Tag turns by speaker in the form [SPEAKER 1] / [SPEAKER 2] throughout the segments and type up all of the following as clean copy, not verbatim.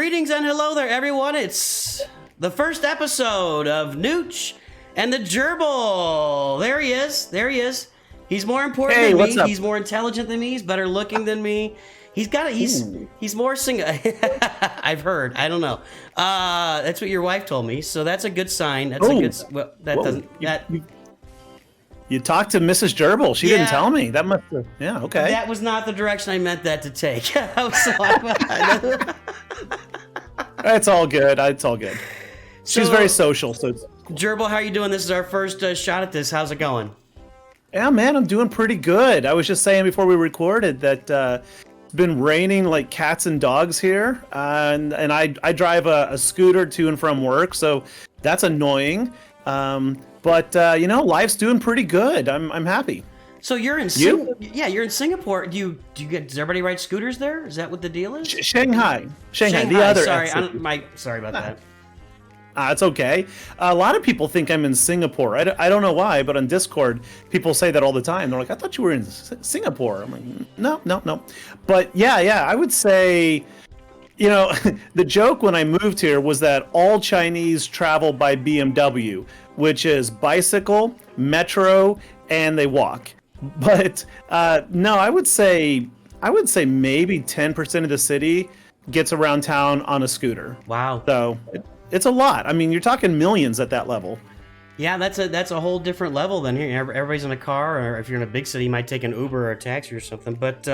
[SPEAKER 1] Greetings and hello there, everyone. It's the first episode of NOOCH and the Gerbil. There he is. There he is. He's more important than me. He's more intelligent than me. He's better looking than me. He's got a, he's more I've heard. I don't know. That's what your wife told me. So that's a good sign. That's a good. Well, that doesn't.
[SPEAKER 2] You talked to Mrs. Gerbil. She didn't tell me. That must have. Yeah. Okay.
[SPEAKER 1] That was not the direction I meant that to take.
[SPEAKER 2] It's all good. It's all good. She's very social. So it's cool.
[SPEAKER 1] Gerbil, how are you doing? This is our first shot at this. How's it going?
[SPEAKER 2] Yeah, man, I'm doing pretty good. I was just saying before we recorded that it's been raining like cats and dogs here, and I drive a scooter to and from work, so that's annoying. But you know, life's doing pretty good. I'm happy.
[SPEAKER 1] So you're in you're in Singapore. Does everybody ride scooters there? Is that what the deal is?
[SPEAKER 2] Shanghai. The other.
[SPEAKER 1] Sorry, sorry about that.
[SPEAKER 2] It's okay. A lot of people think I'm in Singapore. I don't know why, but on Discord, people say that all the time. They're like, I thought you were in Singapore. I'm like, no. But yeah, I would say, you know, the joke when I moved here was that all Chinese travel by BMW, which is bicycle, metro, and they walk. But no, I would say maybe 10% of the city gets around town on a scooter.
[SPEAKER 1] Wow.
[SPEAKER 2] So it's a lot. I mean, you're talking millions at that level.
[SPEAKER 1] Yeah, that's a whole different level than here. Everybody's in a car, or if you're in a big city, you might take an Uber or a taxi or something. But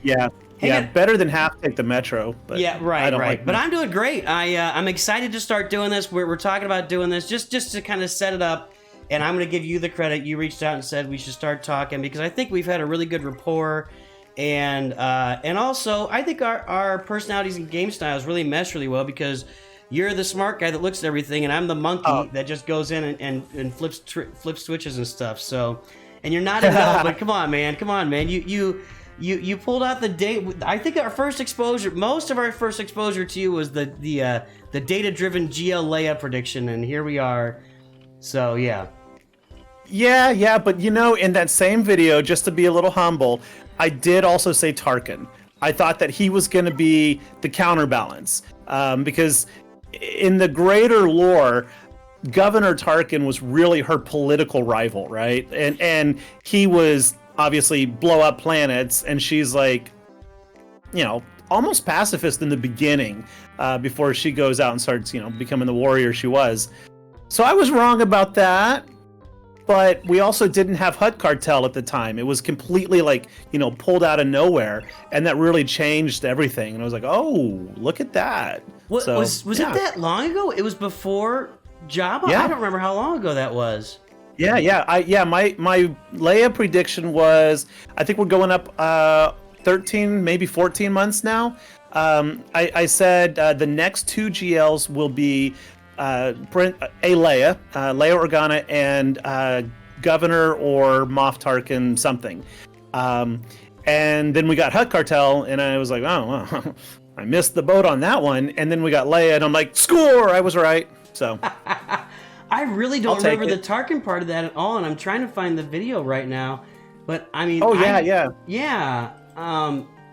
[SPEAKER 2] yeah, better than half take the metro. But
[SPEAKER 1] yeah, right. But I'm doing great. I'm excited to start doing this. We're talking about doing this just to kind of set it up. And I'm going to give you the credit. You reached out and said we should start talking because I think we've had a really good rapport, and also I think our personalities and game styles really mesh really well because you're the smart guy that looks at everything, and I'm the monkey that just goes in and flips switches and stuff. So, and you're not involved, but come on, man. You pulled out the date. I think our first exposure, most of our first exposure to you was the data-driven GL Leia prediction, and here we are. So yeah.
[SPEAKER 2] Yeah, but you know, in that same video, just to be a little humble, I did also say Tarkin. I thought that he was going to be the counterbalance because in the greater lore, Governor Tarkin was really her political rival, right? And he was obviously blow up planets, and she's like, you know, almost pacifist in the beginning before she goes out and starts, you know, becoming the warrior she was. So I was wrong about that, but we also didn't have Hut Cartel at the time. It was completely like, you know, pulled out of nowhere, and that really changed everything. And I was like, oh, look at that.
[SPEAKER 1] Was it that long ago? It was before Jabba?
[SPEAKER 2] Yeah.
[SPEAKER 1] I don't remember how long ago that was.
[SPEAKER 2] Yeah. My Leia prediction was, I think we're going up 13, maybe 14 months now. I said the next two GLs will be Leia Organa, and Governor or Moff Tarkin something. And then we got Hut Cartel, and I was like, oh, well, I missed the boat on that one. And then we got Leia, and I'm like, score! I was right. So
[SPEAKER 1] I really don't remember the Tarkin part of that at all, and I'm trying to find the video right now. But I mean, yeah.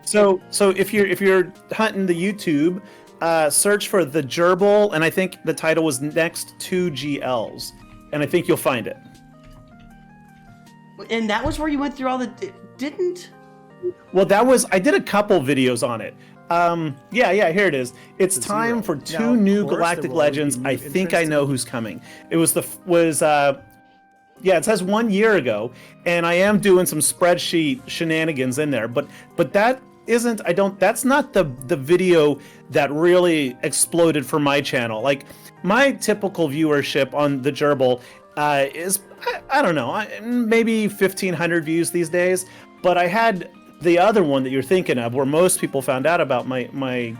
[SPEAKER 2] So if you're hunting the YouTube, search for the Gerbil, and I think the title was Next 2 GLs, and I think you'll find it.
[SPEAKER 1] And that was where you went through all the didn't?
[SPEAKER 2] Well, I did a couple videos on it. Yeah, here it is. It's time for two new galactic legends. I think I know who's coming. It it says 1 year ago, and I am doing some spreadsheet shenanigans in there, but that that's not the video that really exploded for my channel. Like, my typical viewership on the Gerbil is, I don't know, maybe 1,500 views these days, but I had the other one that you're thinking of, where most people found out about my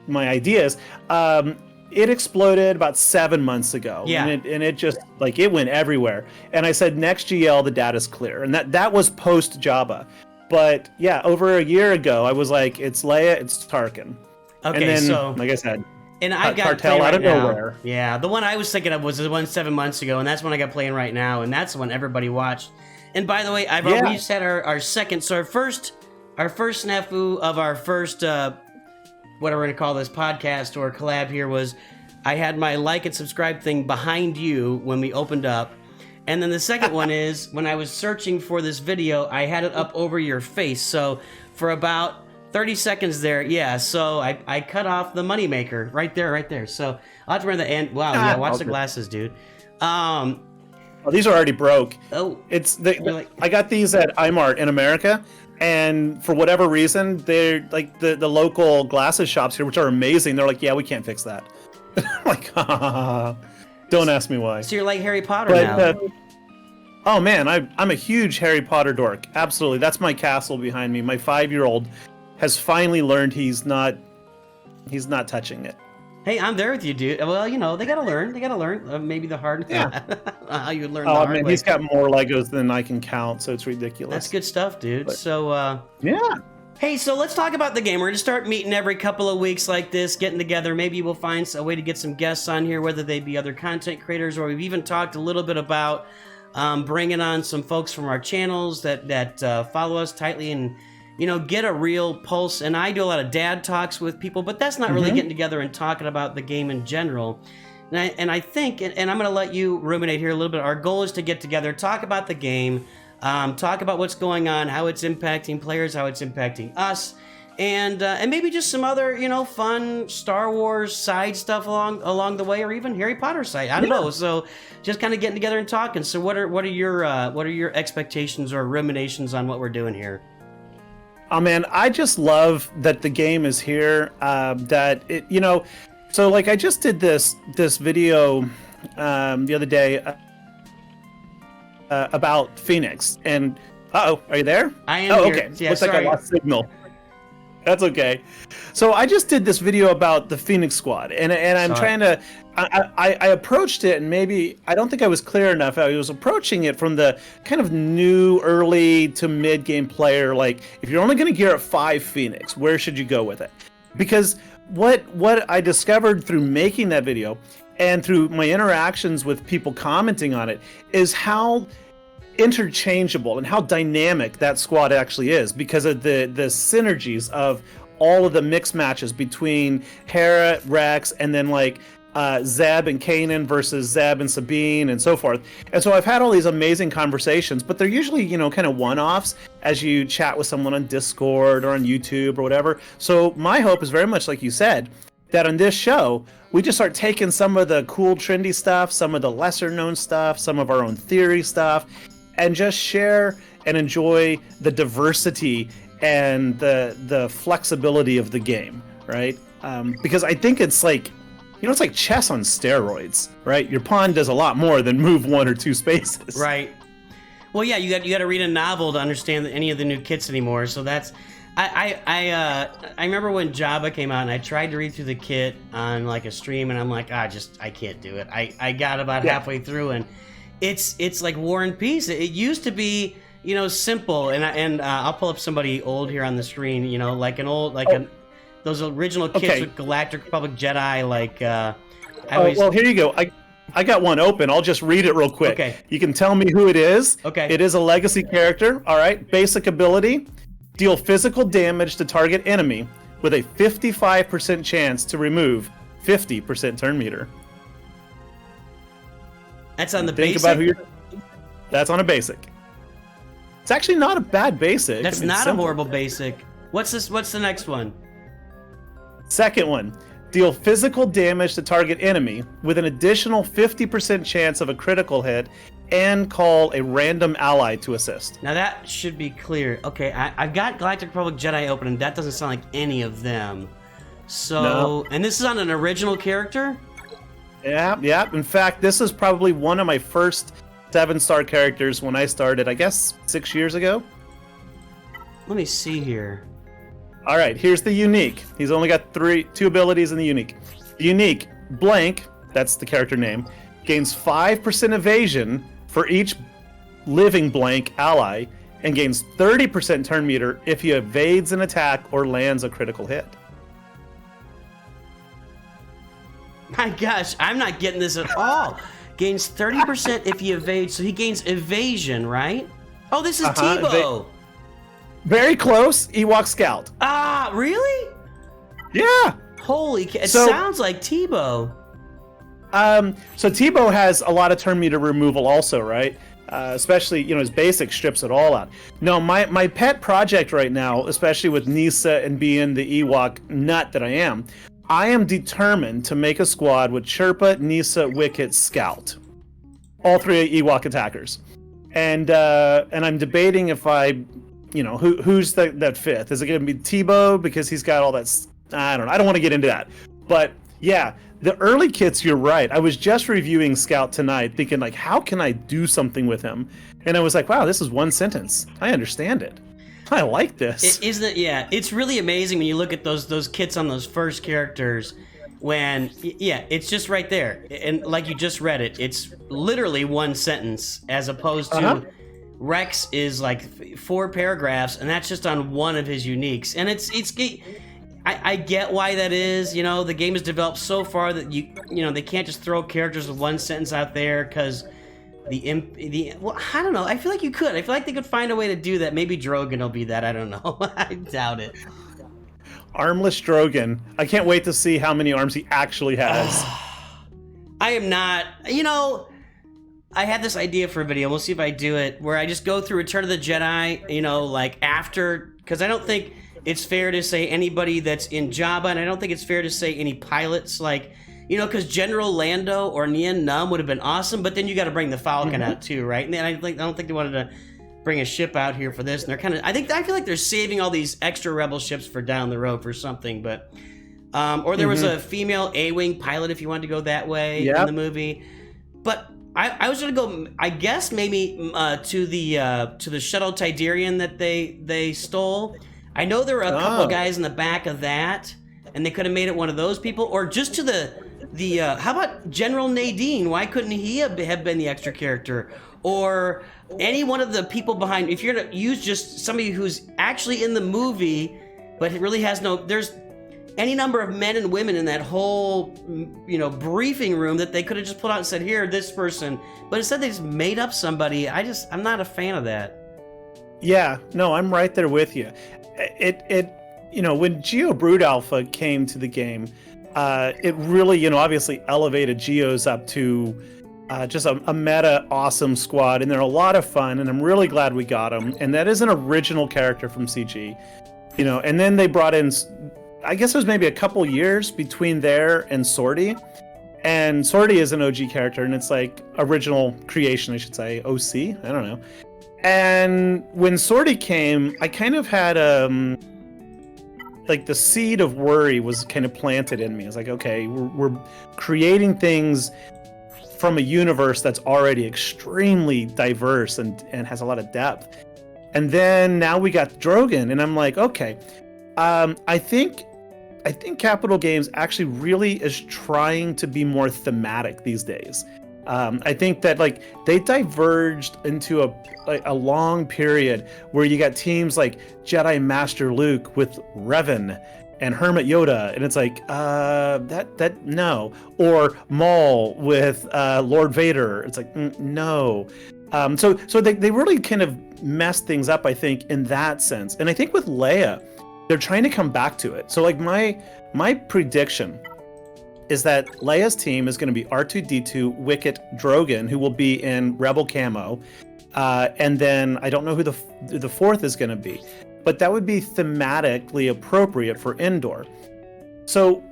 [SPEAKER 2] ideas. It exploded about 7 months ago.
[SPEAKER 1] Yeah.
[SPEAKER 2] And it just, like, it went everywhere. And I said, next GL, the data's clear. And that was post Jabba. But yeah, over a year ago, I was like, it's Leia, it's Tarkin.
[SPEAKER 1] Okay,
[SPEAKER 2] and then,
[SPEAKER 1] so,
[SPEAKER 2] like I said,
[SPEAKER 1] and I got
[SPEAKER 2] Cartel out of nowhere.
[SPEAKER 1] Yeah, the one I was thinking of was the one 7 months ago, and that's one I got playing right now, and that's the one everybody watched. And by the way, we just had our second, so our first snafu of our first what we're going to call this podcast or collab here was I had my like and subscribe thing behind you when we opened up. And then the second one is when I was searching for this video, I had it up over your face. So for about 30 seconds there, yeah. So I cut off the moneymaker right there. So I'll have to remember the end. Wow, yeah, watch the glasses, dude.
[SPEAKER 2] Oh, these are already broke.
[SPEAKER 1] Oh,
[SPEAKER 2] I got these at iMart in America, and for whatever reason, they're like the local glasses shops here, which are amazing. They're like, yeah, we can't fix that. I'm like, don't ask me why.
[SPEAKER 1] So you're like Harry Potter now.
[SPEAKER 2] Oh man, I'm a huge Harry Potter dork. Absolutely, that's my castle behind me. My 5-year-old has finally learned he's not touching it.
[SPEAKER 1] Hey, I'm there with you, dude. Well, you know, they gotta learn. Maybe the hard.
[SPEAKER 2] Yeah.
[SPEAKER 1] How you learn the hard way.
[SPEAKER 2] He's got more Legos than I can count, so it's ridiculous.
[SPEAKER 1] That's good stuff, dude.
[SPEAKER 2] But,
[SPEAKER 1] so,
[SPEAKER 2] yeah.
[SPEAKER 1] Hey, so let's talk about the game. We're gonna start meeting every couple of weeks like this, getting together. Maybe we'll find a way to get some guests on here, whether they be other content creators, or we've even talked a little bit about bringing on some folks from our channels that follow us tightly and, you know, get a real pulse. And I do a lot of dad talks with people, but that's not really getting together and talking about the game in general. And I think, and I'm going to let you ruminate here a little bit, our goal is to get together, talk about the game, talk about what's going on, how it's impacting players, how it's impacting us, and maybe just some other, you know, fun Star Wars side stuff along the way, or even Harry Potter side. I don't know. So just kind of getting together and talking. So what are your expectations or ruminations on what we're doing here?
[SPEAKER 2] Oh man, I just love that the game is here. That it, you know, so like I just did this video the other day about Phoenix, and are you there?
[SPEAKER 1] I am here.
[SPEAKER 2] Okay.
[SPEAKER 1] Yeah,
[SPEAKER 2] Looks
[SPEAKER 1] sorry.
[SPEAKER 2] like I lost signal. That's okay. So I just did this video about the Phoenix Squad, and I'm trying to. I approached it, and maybe I don't think I was clear enough. I was approaching it from the kind of new, early to mid game player. Like, if you're only going to gear up 5 Phoenix, where should you go with it? Because what I discovered through making that video, and through my interactions with people commenting on it, is how interchangeable and how dynamic that squad actually is, because of the synergies of all of the mixed matches between Hera, Rex, and then like Zeb and Kanan versus Zeb and Sabine and so forth. And so I've had all these amazing conversations, but they're usually, you know, kind of one-offs as you chat with someone on Discord or on YouTube or whatever. So my hope is very much like you said, that on this show, we just start taking some of the cool, trendy stuff, some of the lesser-known stuff, some of our own theory stuff, and just share and enjoy the diversity and the flexibility of the game, right? Because I think it's like, you know, it's like chess on steroids, right? Your pawn does a lot more than move 1 or 2 spaces.
[SPEAKER 1] Right. Well, yeah, you got to read a novel to understand any of the new kits anymore. So that's, I remember when Jabba came out and I tried to read through the kit on like a stream, and I'm like, I can't do it. I got about halfway through, and it's like War and Peace. It used to be, you know, simple, and I'll pull up somebody old here on the screen, you know, like an old, like those original kits with Galactic Republic Jedi, like
[SPEAKER 2] well, here you go. I got one open. I'll just read it real quick.
[SPEAKER 1] Okay.
[SPEAKER 2] You can tell me who it is.
[SPEAKER 1] Okay.
[SPEAKER 2] It is a legacy character. All right. Basic ability: deal physical damage to target enemy with a 55% chance to remove 50% turn meter.
[SPEAKER 1] That's on the
[SPEAKER 2] Think
[SPEAKER 1] basic?
[SPEAKER 2] about who you're. That's on a basic. It's actually not a bad basic.
[SPEAKER 1] That's
[SPEAKER 2] I mean,
[SPEAKER 1] not
[SPEAKER 2] simple.
[SPEAKER 1] a horrible basic. What's this? What's the next one?
[SPEAKER 2] Second one, deal physical damage to target enemy with an additional 50% chance of a critical hit, and call a random ally to assist.
[SPEAKER 1] Now that should be clear. Okay, I've got Galactic Republic Jedi open, and that doesn't sound like any of them. So,
[SPEAKER 2] No.
[SPEAKER 1] And this is on an original character?
[SPEAKER 2] Yeah. In fact, this is probably one of my first 7-star characters when I started, I guess, 6 years ago.
[SPEAKER 1] Let me see here.
[SPEAKER 2] All right, here's the unique. He's only got 2 abilities in the unique. The unique, blank, that's the character name, gains 5% evasion for each living blank ally, and gains 30% turn meter if he evades an attack or lands a critical hit.
[SPEAKER 1] My gosh, I'm not getting this at all. Gains 30% if he evades, so he gains evasion, right? Oh, this is Tebow.
[SPEAKER 2] Very close, Ewok Scout.
[SPEAKER 1] Ah, really?
[SPEAKER 2] Yeah.
[SPEAKER 1] Holy, it
[SPEAKER 2] So-
[SPEAKER 1] sounds like Tebow.
[SPEAKER 2] So Tebow has a lot of turn meter removal also, right? Especially, you know, his basic strips it all out. No, my pet project right now, especially with Nisa and being the Ewok nut that I am determined to make a squad with Chirpa, Nisa, Wicket, Scout. All three Ewok attackers. And I'm debating if who's that fifth? Is it going to be Tebow because he's got all that? I don't know. I don't want to get into that. But yeah, the early kits, you're right. I was just reviewing Scout tonight, thinking like, how can I do something with him? And I was like, wow, this is one sentence. I understand it. I like this.
[SPEAKER 1] Isn't it? Yeah, it's really amazing when you look at those kits on those first characters. When it's just right there, and like you just read it, it's literally one sentence, as opposed to Rex is like 4 paragraphs, and that's just on one of his uniques. And I get why that is. You know, the game has developed so far that you know they can't just throw characters with one sentence out there because well, I don't know. I feel like you could. I feel like they could find a way to do that. Maybe Drogan will be that. I don't know. I doubt it.
[SPEAKER 2] Armless Drogan. I can't wait to see how many arms he actually has.
[SPEAKER 1] I am not. You know, I had this idea for a video. We'll see if I do it, where I just go through Return of the Jedi. You know, like after, because I don't think it's fair to say anybody that's in Jabba, and I don't think it's fair to say any pilots. Like, you know, because General Lando or Nien Nunb would have been awesome, but then you got to bring the Falcon out too, right? And then I don't think they wanted to bring a ship out here for this, and they're kind of. I feel like they're saving all these extra Rebel ships for down the road for something, but. Or there was a female A-wing pilot, if you wanted to go that way in the movie. But I was gonna go, I guess maybe to the shuttle Tidarian that they stole. I know there were a couple of guys in the back of that, and they could have made it one of those people, or just to the how about General Nadine? Why couldn't he have been the extra character? Or any one of the people behind, if you're gonna use just somebody who's actually in the movie, but it really has no, there's any number of men and women in that whole, you know, briefing room that they could have just pulled out and said, here, this person. But instead they just made up somebody. I'm not a fan of that.
[SPEAKER 2] Yeah, no, I'm right there with you. It you know, when Geo Brood Alpha came to the game, it really, you know, obviously elevated Geos up to just a meta awesome squad, and they're a lot of fun, and I'm really glad we got them. And that is an original character from CG, you know. And then they brought in, I guess it was maybe a couple years between there and Sortie. And Sortie is an OG character, and it's like original creation, I should say, OC, I don't know. And when Sortie came, I kind of had like the seed of worry was kind of planted in me. I was like, okay, we're creating things from a universe that's already extremely diverse and has a lot of depth. And then now we got Drogan, and I'm like, okay, I think Capital Games actually really is trying to be more thematic these days. I think that like they diverged into a long period where you got teams like Jedi Master Luke with Revan and Hermit Yoda, and it's like that no, or Maul with Lord Vader. It's like no. So they really kind of messed things up, I think, in that sense. And I think with Leia, they're trying to come back to it. So like my prediction is that Leia's team is going to be R2-D2, Wicket, Drogan, who will be in Rebel camo, and then I don't know who the fourth is going to be, but that would be thematically appropriate for Endor. So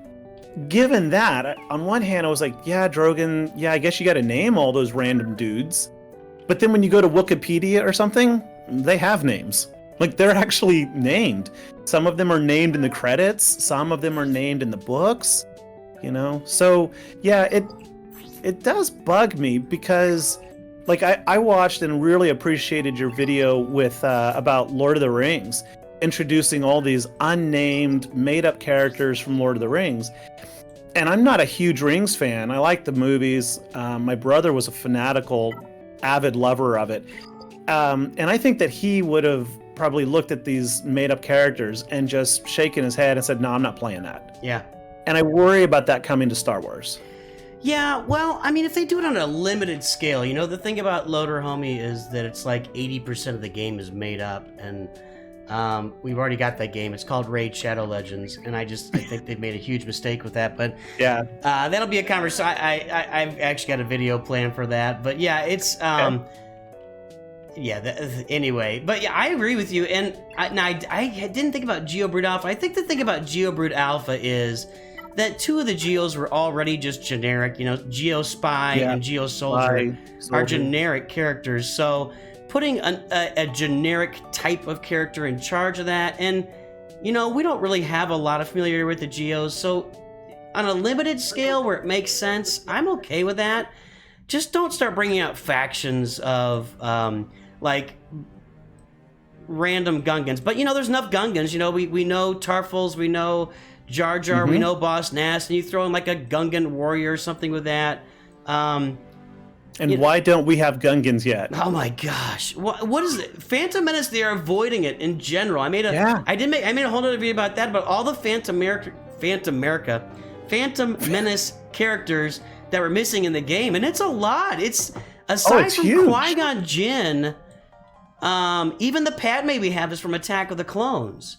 [SPEAKER 2] given that, on one hand, I was like, yeah, Drogan, yeah, I guess you got to name all those random dudes. But then when you go to Wikipedia or something, they have names. Like, they're actually named. Some of them are named in the credits. Some of them are named in the books, you know? So, yeah, it does bug me because, like, I watched and really appreciated your video with about Lord of the Rings, introducing all these unnamed, made-up characters from Lord of the Rings. And I'm not a huge Rings fan. I like the movies. My brother was a fanatical, avid lover of it. And I think that he would have probably looked at these made-up characters and just shaken his head and said, no, I'm not playing that.
[SPEAKER 1] Yeah.
[SPEAKER 2] And I worry about that coming to Star Wars.
[SPEAKER 1] Yeah, well, I mean, if they do it on a limited scale, you know, the thing about Loader Homie is that it's like 80% of the game is made up, and We've already got that game. It's called Raid Shadow Legends, and I think they've made a huge mistake with that. But
[SPEAKER 2] yeah,
[SPEAKER 1] that'll be a conversation. I've actually got a video plan for that. But yeah, it's anyway. But yeah, I agree with you. And I didn't think about GeoBrood Alpha. I think the thing about GeoBrood Alpha is that 2 of the Geos were already just generic. You know, Geo Spy and Geo Soldier are generic characters. So putting a generic type of character in charge of that, and you know, we don't really have a lot of familiarity with the Geos, so on a limited scale where it makes sense, I'm okay with that. Just don't start bringing out factions of like random Gungans. But you know, there's enough Gungans. You know, we know Tarfels, we know Jar Jar, we know Boss Nass, and you throw in like a Gungan warrior or something with that.
[SPEAKER 2] And why don't we have Gungans yet?
[SPEAKER 1] Oh my gosh! What is it? Phantom Menace? They are avoiding it in general. I made a whole other video about that, about all the Phantom Menace characters that were missing in the game, and it's a lot. It's aside from Qui-Gon Jinn, even the Padme we have is from Attack of the Clones.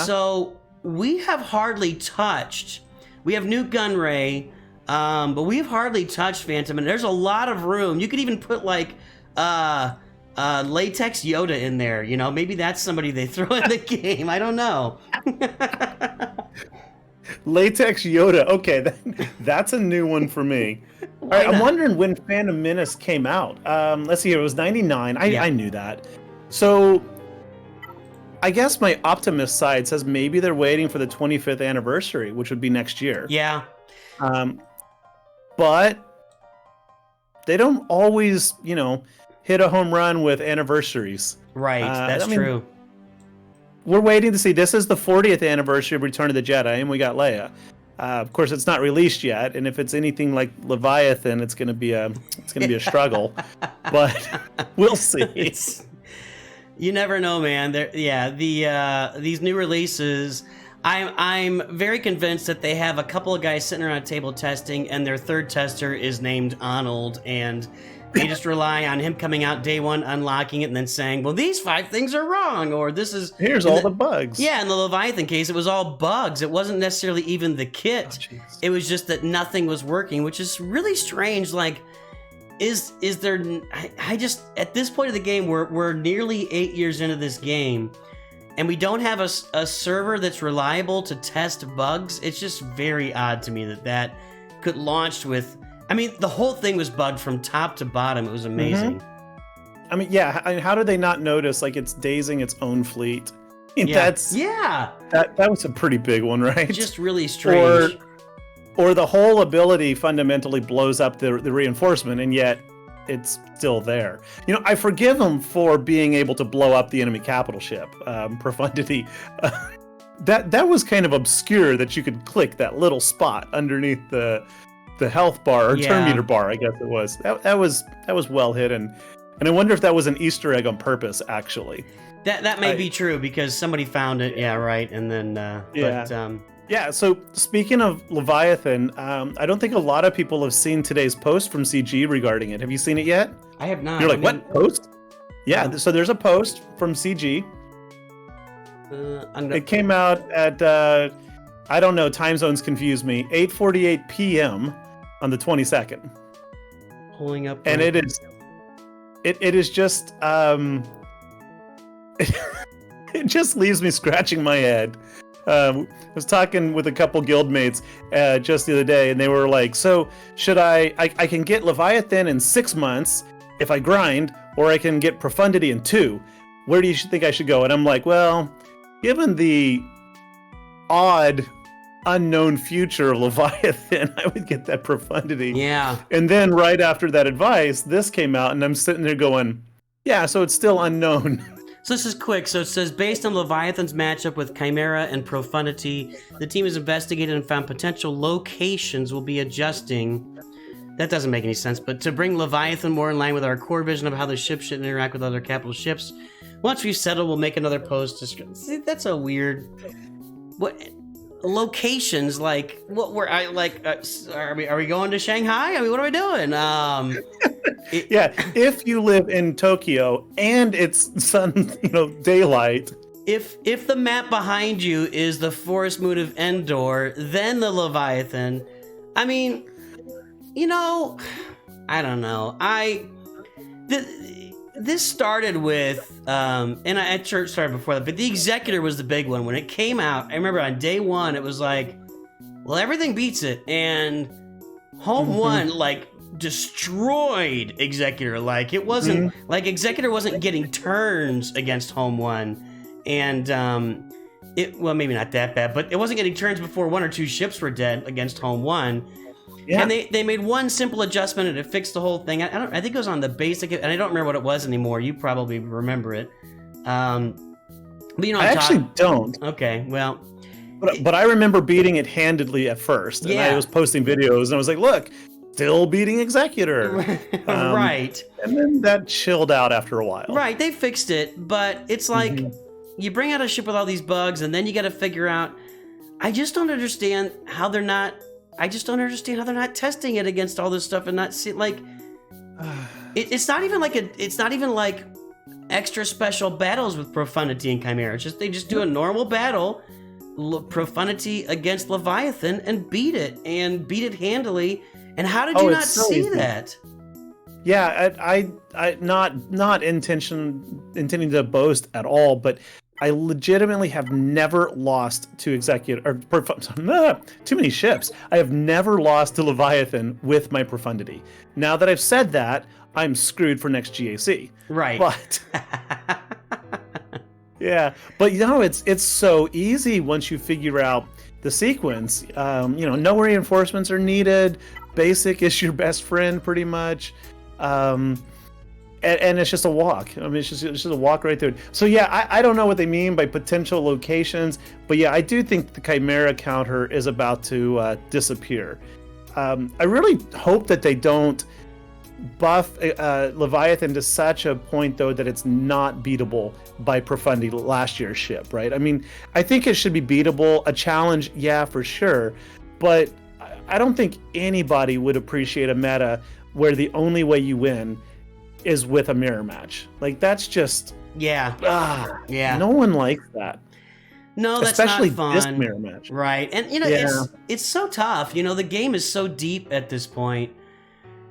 [SPEAKER 1] So we have hardly touched. We have Newt Gunray. But we've hardly touched Phantom, and there's a lot of room. You could even put like Latex Yoda in there. You know, maybe that's somebody they throw in the game. I don't know.
[SPEAKER 2] Latex Yoda. Okay, that's a new one for me. All right, I'm wondering when Phantom Menace came out. Let's see here. It was 99. I knew that. So I guess my optimist side says maybe they're waiting for the 25th anniversary, which would be next year.
[SPEAKER 1] Yeah.
[SPEAKER 2] But they don't always, you know, hit a home run with anniversaries.
[SPEAKER 1] Right, that's true.
[SPEAKER 2] We're waiting to see. This is the 40th anniversary of Return of the Jedi, and we got Leia. Of course, it's not released yet, and if it's anything like Leviathan, it's going to be a struggle. But we'll see.
[SPEAKER 1] You never know, man. These new releases. I'm very convinced that they have a couple of guys sitting around a table testing, and their third tester is named Arnold, and they just rely on him coming out day one, unlocking it, and then saying, well, these 5 things are wrong, or here's
[SPEAKER 2] all the bugs.
[SPEAKER 1] Yeah, in the Leviathan case, it was all bugs. It wasn't necessarily even the kit. It was just that nothing was working, which is really strange. Like, is there... I just... At this point of the game, we're nearly 8 years into this game, and we don't have a server that's reliable to test bugs. It's just very odd to me that could launch with... I mean, the whole thing was bugged from top to bottom. It was amazing.
[SPEAKER 2] I mean, yeah, I mean, how did they not notice, like, it's dazing its own fleet? That was a pretty big one, right?
[SPEAKER 1] Just really strange.
[SPEAKER 2] Or the whole ability fundamentally blows up the reinforcement, and yet it's still there. You know, I forgive them for being able to blow up the enemy capital ship, Profundity. That was kind of obscure that you could click that little spot underneath the health bar or turn meter bar, I guess it was. That was well hidden. And I wonder if that was an Easter egg on purpose, actually.
[SPEAKER 1] That may be true because somebody found it. Yeah, right. And then
[SPEAKER 2] yeah, so speaking of Leviathan, I don't think a lot of people have seen today's post from CG regarding it. Have you seen it yet?
[SPEAKER 1] I have not.
[SPEAKER 2] You're like, what post? Yeah, so there's a post from CG. It came out at, I don't know, time zones confuse me, 8:48 p.m. on the 22nd.
[SPEAKER 1] Pulling up.
[SPEAKER 2] And it is just, it just leaves me scratching my head. I was talking with a couple guildmates just the other day, and they were like, so should I can get Leviathan in 6 months if I grind, or I can get Profundity in 2. Where do you think I should go? And I'm like, well, given the odd unknown future of Leviathan, I would get that Profundity.
[SPEAKER 1] Yeah.
[SPEAKER 2] And then right after that advice, this came out, and I'm sitting there going, yeah, so it's still unknown.
[SPEAKER 1] So this is quick. So it says, based on Leviathan's matchup with Chimera and Profundity, the team has investigated and found potential locations will be adjusting. That doesn't make any sense, but to bring Leviathan more in line with our core vision of how the ship should interact with other capital ships. Once we've settled, we'll make another post. See, that's a weird... What... Locations, like what were I like? Are we going to Shanghai? I mean, what are we doing?
[SPEAKER 2] Yeah, if you live in Tokyo and it's daylight,
[SPEAKER 1] if the map behind you is the forest moon of Endor, then the Leviathan. I mean, you know, I don't know. This started with, and I sure started before that, but the Executor was the big one. When it came out, I remember on day one, it was like, well, everything beats it. And Home One, like, destroyed Executor. Like, it wasn't, like, Executor wasn't getting turns against Home One. And, well, maybe not that bad, but it wasn't getting turns before 1 or 2 ships were dead against Home One. Yeah. And they made one simple adjustment and it fixed the whole thing. I think it was on the basic, and I don't remember what it was anymore. You probably remember it. But you know,
[SPEAKER 2] I actually don't.
[SPEAKER 1] Okay, well,
[SPEAKER 2] but I remember beating it handedly at first, and I was posting videos, and I was like, "Look, still beating Executor."
[SPEAKER 1] Right.
[SPEAKER 2] And then that chilled out after a while.
[SPEAKER 1] Right, they fixed it, but it's like you bring out a ship with all these bugs, and then you got to figure out. I just don't understand how they're not. I just don't understand how they're not testing it against all this stuff and not see like. It's not even like extra special battles with Profundity and Chimera. It's just they just do a normal battle, Profundity against Leviathan, and beat it handily. And how did you not see that?
[SPEAKER 2] Yeah, I not intending to boast at all, but I legitimately have never lost to Executor, too many ships. I have never lost to Leviathan with my Profundity. Now that I've said that, I'm screwed for next GAC.
[SPEAKER 1] Right.
[SPEAKER 2] But yeah, but you know, it's so easy once you figure out the sequence. You know, no reinforcements are needed. Basic is your best friend, pretty much. And it's just a walk. I mean, it's just a walk right through it. So yeah, I don't know what they mean by potential locations, but yeah, I do think the Chimera counter is about to disappear. I really hope that they don't buff Leviathan to such a point, though, that it's not beatable by Profundity, last year's ship, right? I mean, I think it should be beatable. A challenge, yeah, for sure. But I don't think anybody would appreciate a meta where the only way you win is with a mirror match. Like, that's just
[SPEAKER 1] yeah.
[SPEAKER 2] No one likes that.
[SPEAKER 1] No, that's
[SPEAKER 2] especially
[SPEAKER 1] not fun.
[SPEAKER 2] This mirror match,
[SPEAKER 1] right? And you know, it's so tough. You know, the game is so deep at this point.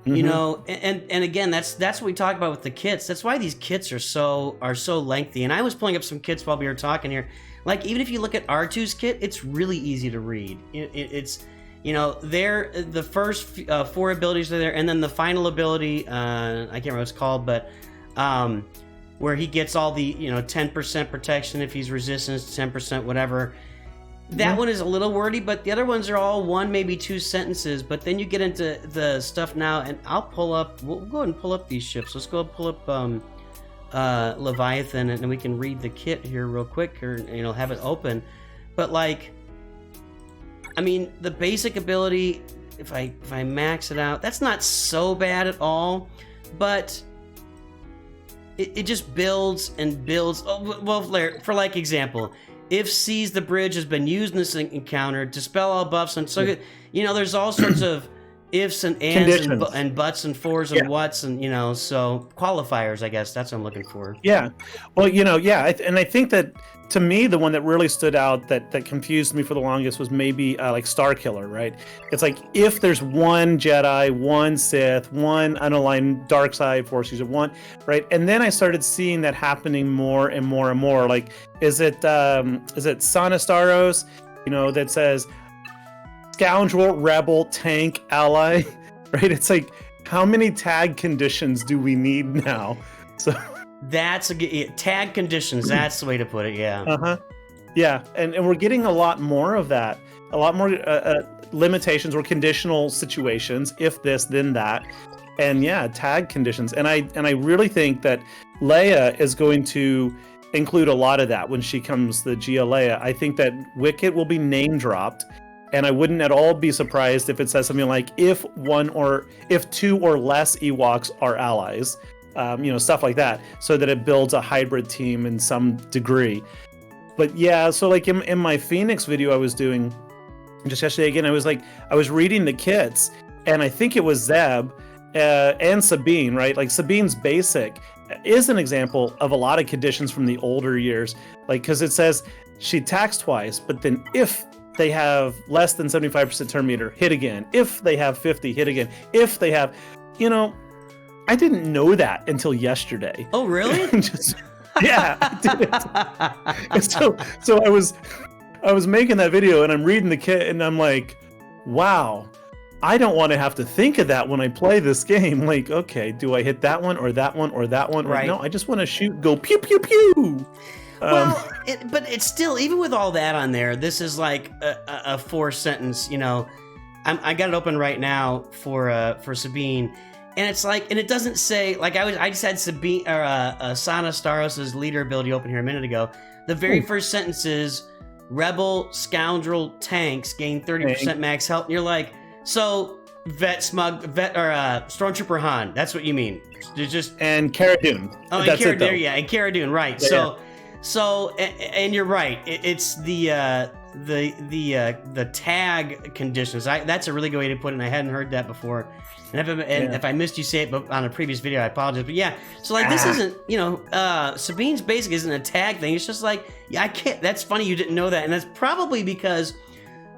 [SPEAKER 1] You know, and again, that's what we talk about with the kits. That's why these kits are so lengthy. And I was pulling up some kits while we were talking here. Like, even if you look at R2's kit, it's really easy to read. It's you know, the first 4 abilities are there, and then the final ability, I can't remember what it's called, but where he gets all the, you know, 10% protection if he's resistance, 10% whatever. That one is a little wordy, but the other ones are all 1, maybe 2 sentences. But then you get into the stuff now, and I'll pull up. We'll go ahead and pull up these ships. Let's go pull up Leviathan, and then we can read the kit here real quick, or you know, have it open. But like, I mean, the basic ability, if I max it out, that's not so bad at all, but it just builds and builds. Oh, well, for like example, if sees the bridge has been used in this encounter, dispel all buffs, and so you know, there's all sorts of ifs and ands and buts and fors and whats, and you know, so qualifiers, I guess that's what I'm looking for.
[SPEAKER 2] Yeah, well, you know, and I think that to me, the one that really stood out that confused me for the longest was maybe like Star Killer, right? It's like, if there's one Jedi, one Sith, one unaligned dark side force user, one, right? And then I started seeing that happening more and more and more. Like, is it Sanastaros, you know, that says scoundrel, rebel, tank, ally, right? It's like, how many tag conditions do we need now? So
[SPEAKER 1] that's tag conditions. That's the way to put it. Yeah.
[SPEAKER 2] Yeah, and we're getting a lot more of that. A lot more limitations or conditional situations. If this, then that, and yeah, tag conditions. And I really think that Leia is going to include a lot of that when she comes the Gia Leia. I think that Wicket will be name dropped, and I wouldn't at all be surprised if it says something like, if 2 or less Ewoks are allies. You know, stuff like that, so that it builds a hybrid team in some degree. But yeah, so like in my Phoenix video I was doing just yesterday, again, I was reading the kits, and I think it was Zeb and Sabine, right? Like, Sabine's basic, is an example of a lot of conditions from the older years. Like, because it says she attacks twice, but then if they have less than 75% turn meter, hit again. If they have 50, hit again. If they have, I didn't know that until yesterday.
[SPEAKER 1] Oh, really?
[SPEAKER 2] Yeah, I did. And so I was making that video and I'm reading the kit and I'm like, wow, I don't want to have to think of that when I play this game. Like, okay, do I hit that one or that one or that one?
[SPEAKER 1] Right.
[SPEAKER 2] No, I just want to shoot, go pew, pew, pew.
[SPEAKER 1] Well, but it's still, even with all that on there, this is like a 4-sentence, I got it open right now for Sabine, and it's like, and it doesn't say, like, I just had Sabine, or Sana Staros' leader ability open here a minute ago. The very first sentence is, Rebel Scoundrel tanks gain 30% max health, and you're like, so, Stormtrooper Han, that's what you mean. Just
[SPEAKER 2] and Cara Dune.
[SPEAKER 1] Oh, and Cara Dune, yeah, and Cara Dune, right. Yeah, So, and you're right. It's the tag conditions. That's a really good way to put it, and I hadn't heard that before. And if I missed you say it on a previous video, I apologize. But yeah, so like this isn't, Sabine's basic isn't a tag thing. It's just like, yeah, I can't. That's funny you didn't know that, and that's probably because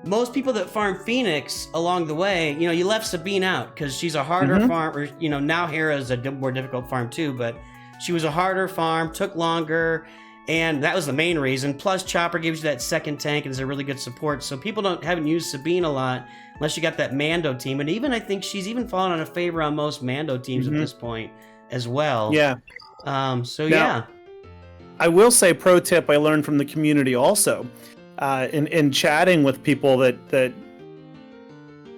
[SPEAKER 1] most people that farm Phoenix along the way, you left Sabine out because she's a harder farm. Or, now Hera's a more difficult farm too, but she was a harder farm, took longer. And that was the main reason. Plus, Chopper gives you that second tank and is a really good support. So people haven't used Sabine a lot unless you got that Mando team. And even I think she's even fallen out of favor on most Mando teams at this point as well.
[SPEAKER 2] Yeah.
[SPEAKER 1] Yeah.
[SPEAKER 2] I will say, pro tip I learned from the community also, in chatting with people that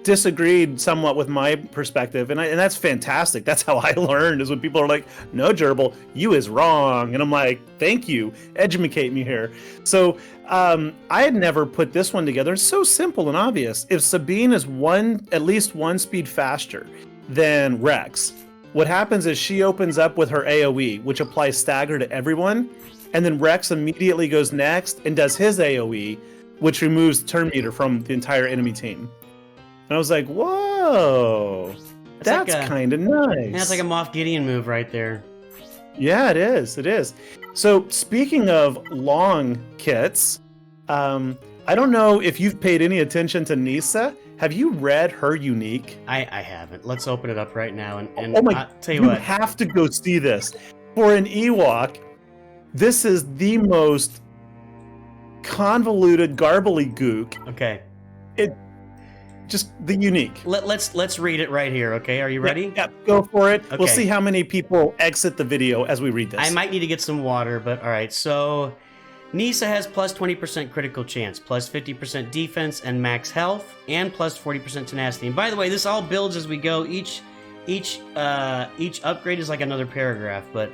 [SPEAKER 2] disagreed somewhat with my perspective, and that's fantastic. That's how I learned, is when people are like, no, Gerbil, you is wrong, and I'm like, thank you, educate me here. So I had never put this one together. It's so simple and obvious. If Sabine is at least one speed faster than Rex, what happens is she opens up with her AoE, which applies stagger to everyone, and then Rex immediately goes next and does his AoE, which removes turn meter from the entire enemy team. And I was like, whoa, that's like kind of nice.
[SPEAKER 1] That's like a Moff Gideon move right there.
[SPEAKER 2] Yeah, it is. It is. So speaking of long kits, I don't know if you've paid any attention to Nisa. Have you read her unique?
[SPEAKER 1] I haven't. Let's open it up right now. And
[SPEAKER 2] oh my,
[SPEAKER 1] I'll tell you what.
[SPEAKER 2] You have to go see this. For an Ewok, this is the most convoluted, garbly gook.
[SPEAKER 1] Okay.
[SPEAKER 2] Just the unique.
[SPEAKER 1] Let's read it right here, okay? Are you ready?
[SPEAKER 2] Yeah, go for it.
[SPEAKER 1] Okay.
[SPEAKER 2] We'll see how many people exit the video as we read this.
[SPEAKER 1] I might need to get some water, but all right. So, Nisa has plus 20% critical chance, plus 50% defense and max health, and plus 40% tenacity. And by the way, this all builds as we go. Each upgrade is like another paragraph, but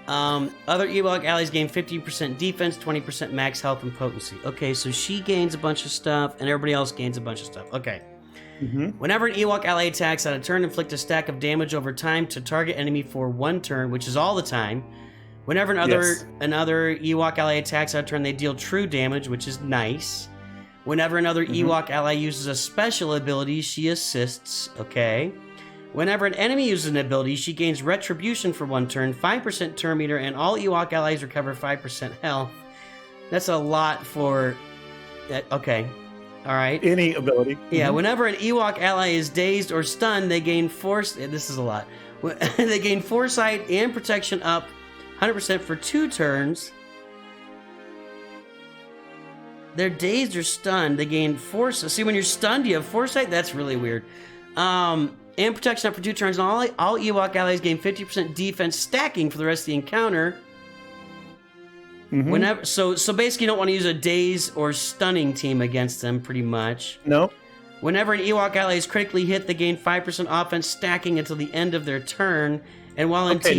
[SPEAKER 1] other Ewok allies gain 15% defense, 20% max health, and potency. Okay, so she gains a bunch of stuff, and everybody else gains a bunch of stuff. Okay. Whenever an Ewok ally attacks on a turn, inflict a stack of damage over time to target enemy for 1 turn, which is all the time. Whenever another Ewok ally attacks on a turn, they deal true damage, which is nice. Whenever another Ewok ally uses a special ability, she assists. Okay. Whenever an enemy uses an ability, she gains Retribution for 1 turn, 5% turn meter, and all Ewok allies recover 5% health. That's a lot for... Okay. Alright.
[SPEAKER 2] Any ability.
[SPEAKER 1] Yeah, whenever an Ewok ally is dazed or stunned, they gain This is a lot. They gain Foresight and Protection up 100% for 2 turns. They're dazed or stunned, they gain Foresight. See, when you're stunned, you have Foresight? That's really weird. And protection up for 2 turns, and all Ewok allies gain 50% defense stacking for the rest of the encounter. Whenever, so basically you don't want to use a daze or stunning team against them, pretty much.
[SPEAKER 2] No.
[SPEAKER 1] Whenever an Ewok ally is critically hit, they gain 5% offense stacking until the end of their turn. And while in TW... do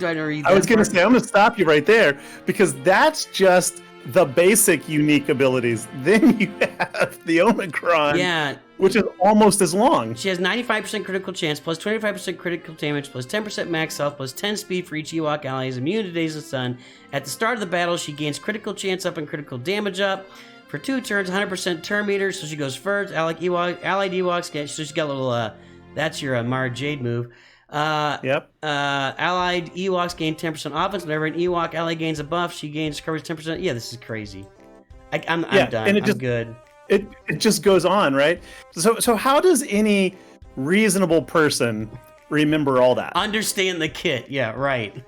[SPEAKER 1] I read that
[SPEAKER 2] I was going to say, I'm going to stop you right there, because that's just the basic unique abilities. Then you have the Omicron, which is almost as long.
[SPEAKER 1] She has 95% critical chance, plus 25% critical damage, plus 10% max health, plus 10 speed for each Ewok ally is immune to Days of Sun. At the start of the battle, she gains critical chance up and critical damage up. For 2 turns, 100% turn meter, so she goes first. Allied Ewoks get, so she got a little, that's your Mara Jade move.
[SPEAKER 2] Yep.
[SPEAKER 1] Allied Ewoks gain 10% offense. Whenever an Ewok ally gains a buff, she gains coverage 10%. Yeah, this is crazy. I'm done.
[SPEAKER 2] And
[SPEAKER 1] I'm good.
[SPEAKER 2] It just goes on, right? So how does any reasonable person remember all that?
[SPEAKER 1] Understand the kit. Yeah, right.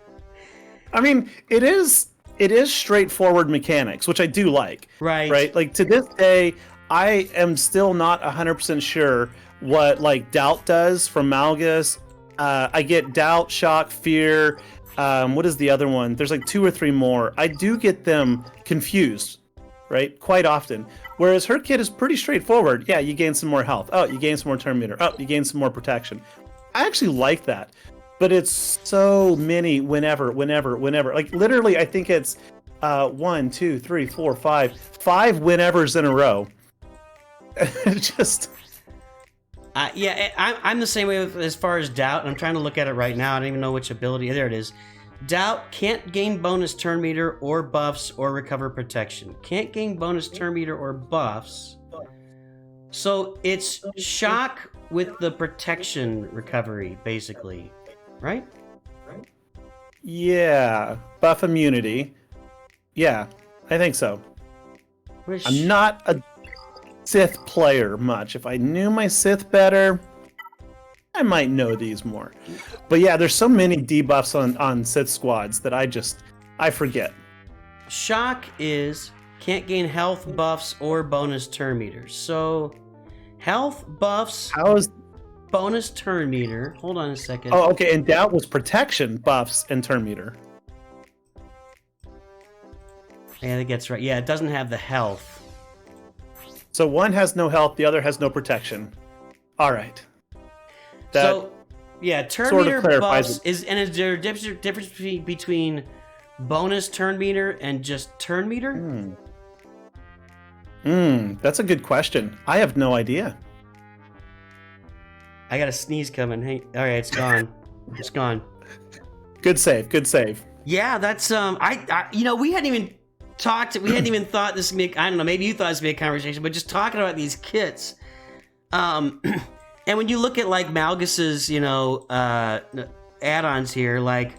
[SPEAKER 2] I mean, it is straightforward mechanics, which I do like.
[SPEAKER 1] Right.
[SPEAKER 2] Right. Like to this day, I am still not 100% sure what like doubt does from Malgus. I get doubt, shock, fear. What is the other one? There's like 2 or 3 more. I do get them confused, right? Quite often. Whereas her kit is pretty straightforward. Yeah, you gain some more health. Oh, you gain some more turn meter. Oh, you gain some more protection. I actually like that. But it's so many whenever. Like literally, I think it's 1, 2, 3, 4, 5 whenevers in a row. Just.
[SPEAKER 1] Yeah, I'm the same way as far as doubt. And I'm trying to look at it right now. I don't even know which ability. There it is. Doubt can't gain bonus turn meter or buffs or recover protection. Can't gain bonus turn meter or buffs. So it's shock with the protection recovery, basically. Right?
[SPEAKER 2] Yeah. Buff immunity. Yeah, I think so. I'm not a Sith player much. If I knew my Sith better, I might know these more. But yeah, there's so many debuffs on Sith squads that I forget.
[SPEAKER 1] Shock is can't gain health buffs or bonus turn meters. So health buffs.
[SPEAKER 2] How is
[SPEAKER 1] bonus turn meter? Hold on a second.
[SPEAKER 2] Oh, okay. And doubt was protection buffs and turn meter.
[SPEAKER 1] Yeah, I think that's right. Yeah, it doesn't have the health.
[SPEAKER 2] So one has no health, the other has no protection. All right.
[SPEAKER 1] So, yeah, turn
[SPEAKER 2] sort
[SPEAKER 1] meter
[SPEAKER 2] of
[SPEAKER 1] buffs is there a difference between bonus turn meter and just turn meter?
[SPEAKER 2] That's a good question. I have no idea.
[SPEAKER 1] I got a sneeze coming. Hey, all right, it's gone. It's gone.
[SPEAKER 2] Good save. Good save.
[SPEAKER 1] Yeah, that's I we hadn't even talked. We hadn't even thought this would be. I don't know. Maybe you thought this would be a conversation, but just talking about these kits. And when you look at like Malgus's, add-ons here, like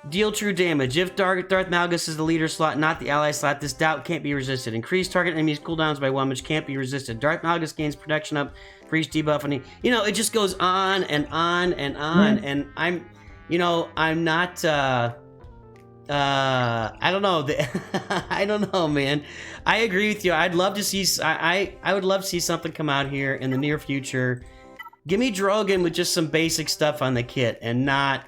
[SPEAKER 1] deal true damage. If Darth Malgus is the leader slot, not the ally slot, this doubt can't be resisted. Increase target enemies cooldowns by 1, which can't be resisted. Darth Malgus gains protection up for each debuff, and it just goes on and on and on. And I'm not. I don't know. I don't know, man. I agree with you. I'd love to see. I would love to see something come out here in the near future. Give me Drogan with just some basic stuff on the kit, and not,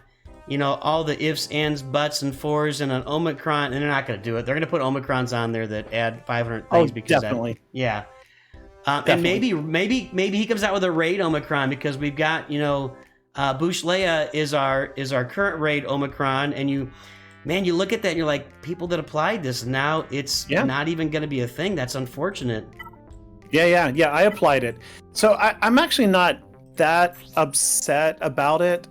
[SPEAKER 1] all the ifs, ands, buts, and fours, and an Omicron. And they're not going to do it. They're going to put Omicrons on there that add 500 things. Because
[SPEAKER 2] definitely.
[SPEAKER 1] Yeah. And maybe he comes out with a raid Omicron, because we've got Bush Leia is our current raid Omicron, and you look at that and you're like, people that applied this, and now it's not even going to be a thing. That's unfortunate.
[SPEAKER 2] Yeah. I applied it. So I'm actually not that upset about it.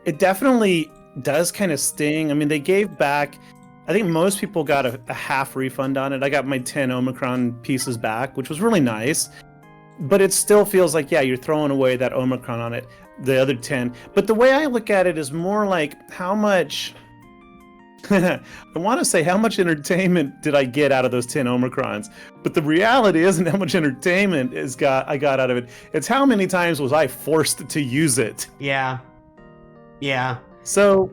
[SPEAKER 2] It definitely does kind of sting. I mean, they gave back, I think most people got a half refund on it. I got my 10 Omicron pieces back, which was really nice. But it still feels like, you're throwing away that Omicron on it, the other 10. But the way I look at it is more like, how much... I want to say, how much entertainment did I get out of those 10 Omicrons? But the reality isn't how much entertainment I got out of it. It's how many times was I forced to use it.
[SPEAKER 1] Yeah.
[SPEAKER 2] So,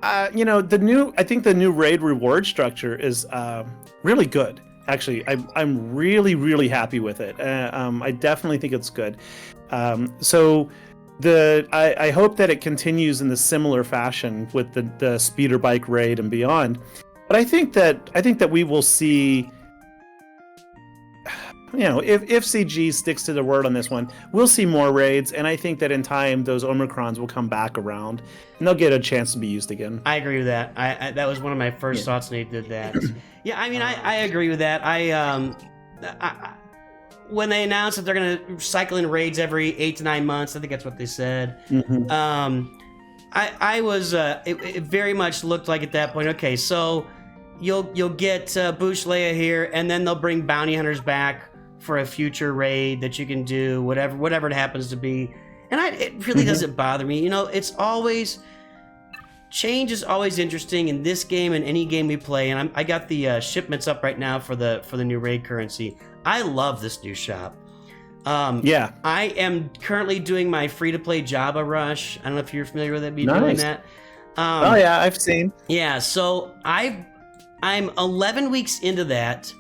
[SPEAKER 2] I think the new raid reward structure is really good. Actually, I'm really, really happy with it. I definitely think it's good. I hope that it continues in the similar fashion with the speeder bike raid and beyond. But I think that we will see, if CG sticks to the word on this one, we'll see more raids, and I think that in time those Omicrons will come back around and they'll get a chance to be used again.
[SPEAKER 1] I agree with that. I that was one of my first thoughts when they did that. Yeah, I mean, I agree with that. When they announced that they're going to cycle in raids every 8 to 9 months, I think that's what they said. I was it very much looked like at that point, okay, so you'll get Bush Leia here, and then they'll bring bounty hunters back for a future raid that you can do, whatever it happens to be. And it really doesn't bother me. You know, it's always... Change is always interesting in this game and any game we play. And I got the shipments up right now for the new raid currency. I love this new shop.
[SPEAKER 2] Yeah.
[SPEAKER 1] I am currently doing my free-to-play Java Rush. I don't know if you're familiar with it, doing that.
[SPEAKER 2] Oh, yeah, I've seen.
[SPEAKER 1] Yeah, so I'm 11 weeks into that,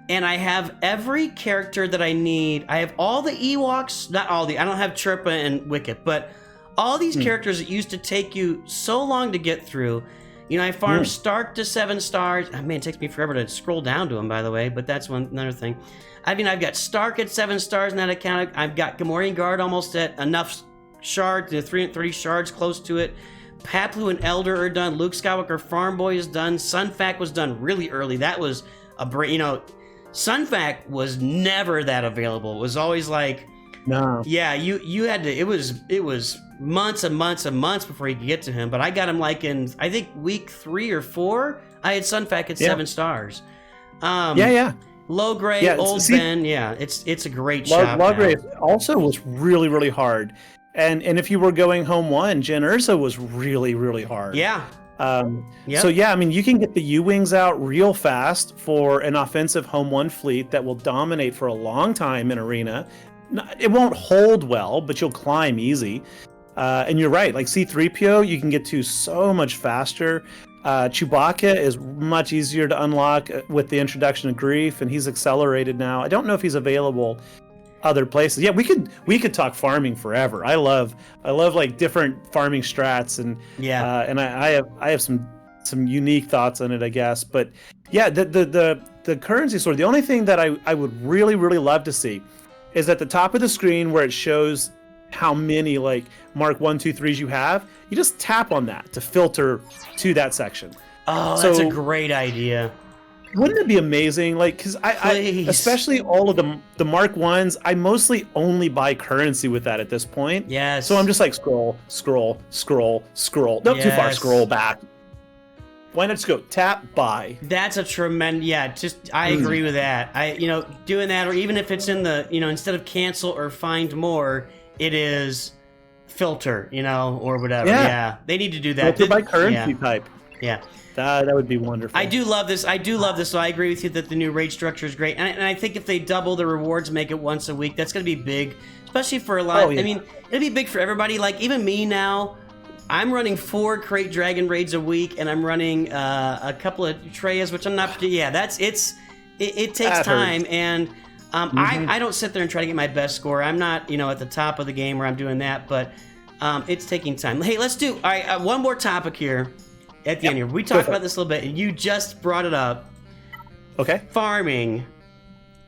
[SPEAKER 1] and I have every character that I need. I have all the Ewoks, not all I don't have Chirpa and Wicket, but all these characters that used to take you so long to get through. You know, I farmed Stark to 7 stars. Oh, man, it takes me forever to scroll down to him, by the way, but that's another thing. I mean, I've got Stark at 7 stars in that account. I've got Gamorrean Guard almost at enough shards, 330 shards close to it. Paplu and Elder are done. Luke Skywalker Farm Boy is done. Sunfac was done really early. That was Sunfac was never that available. It was always like,
[SPEAKER 2] no.
[SPEAKER 1] Yeah, you had to. It was months and months and months before you could get to him. But I got him like in, I think, week 3 or 4. I had Sunfac at 7 stars.
[SPEAKER 2] Yeah.
[SPEAKER 1] Low grade, old Ben. Yeah, it's a great shop.
[SPEAKER 2] Low grade also was really, really hard. And if you were going home 1, Jyn Erso was really, really hard.
[SPEAKER 1] Yeah.
[SPEAKER 2] So yeah, I mean, you can get the U-Wings out real fast for an offensive home 1 fleet that will dominate for a long time in Arena. It won't hold well, but you'll climb easy. And you're right, like C-3PO, you can get to so much faster. Chewbacca is much easier to unlock with the introduction of Grief, and he's accelerated now. I don't know if he's available other places. Yeah, we could talk farming forever. I love like different farming strats, and and I have some unique thoughts on it, I guess. But yeah, the currency sword. The only thing that I would really, really love to see is at the top of the screen where it shows how many like Mark 1, 2, 3s you have. You just tap on that to filter to that section.
[SPEAKER 1] Oh, that's a great idea.
[SPEAKER 2] Wouldn't it be amazing? Like, because I especially all of the Mark 1s, I mostly only buy currency with that at this point.
[SPEAKER 1] Yes.
[SPEAKER 2] So I'm just like scroll. Nope, too far. Scroll back. Why not just go tap buy?
[SPEAKER 1] That's a tremendous. I agree with that. Doing that, or even if it's in the instead of cancel or find more, it is filter, or whatever. Yeah. They need to do that.
[SPEAKER 2] Filter by currency type.
[SPEAKER 1] Yeah.
[SPEAKER 2] That would be wonderful.
[SPEAKER 1] I do love this. So I agree with you that the new raid structure is great. And I think if they double the rewards, make it once a week, that's going to be big, especially for a lot. I mean, it'll be big for everybody. Like even me now, I'm running 4 crate dragon raids a week, and I'm running a couple of Treyas, which I'm not. Yeah, it takes time, and I don't sit there and try to get my best score. I'm not at the top of the game where I'm doing that, but it's taking time. Hey, let's do one more topic here at the end here. We talked about this a little bit, and you just brought it up.
[SPEAKER 2] Okay.
[SPEAKER 1] Farming,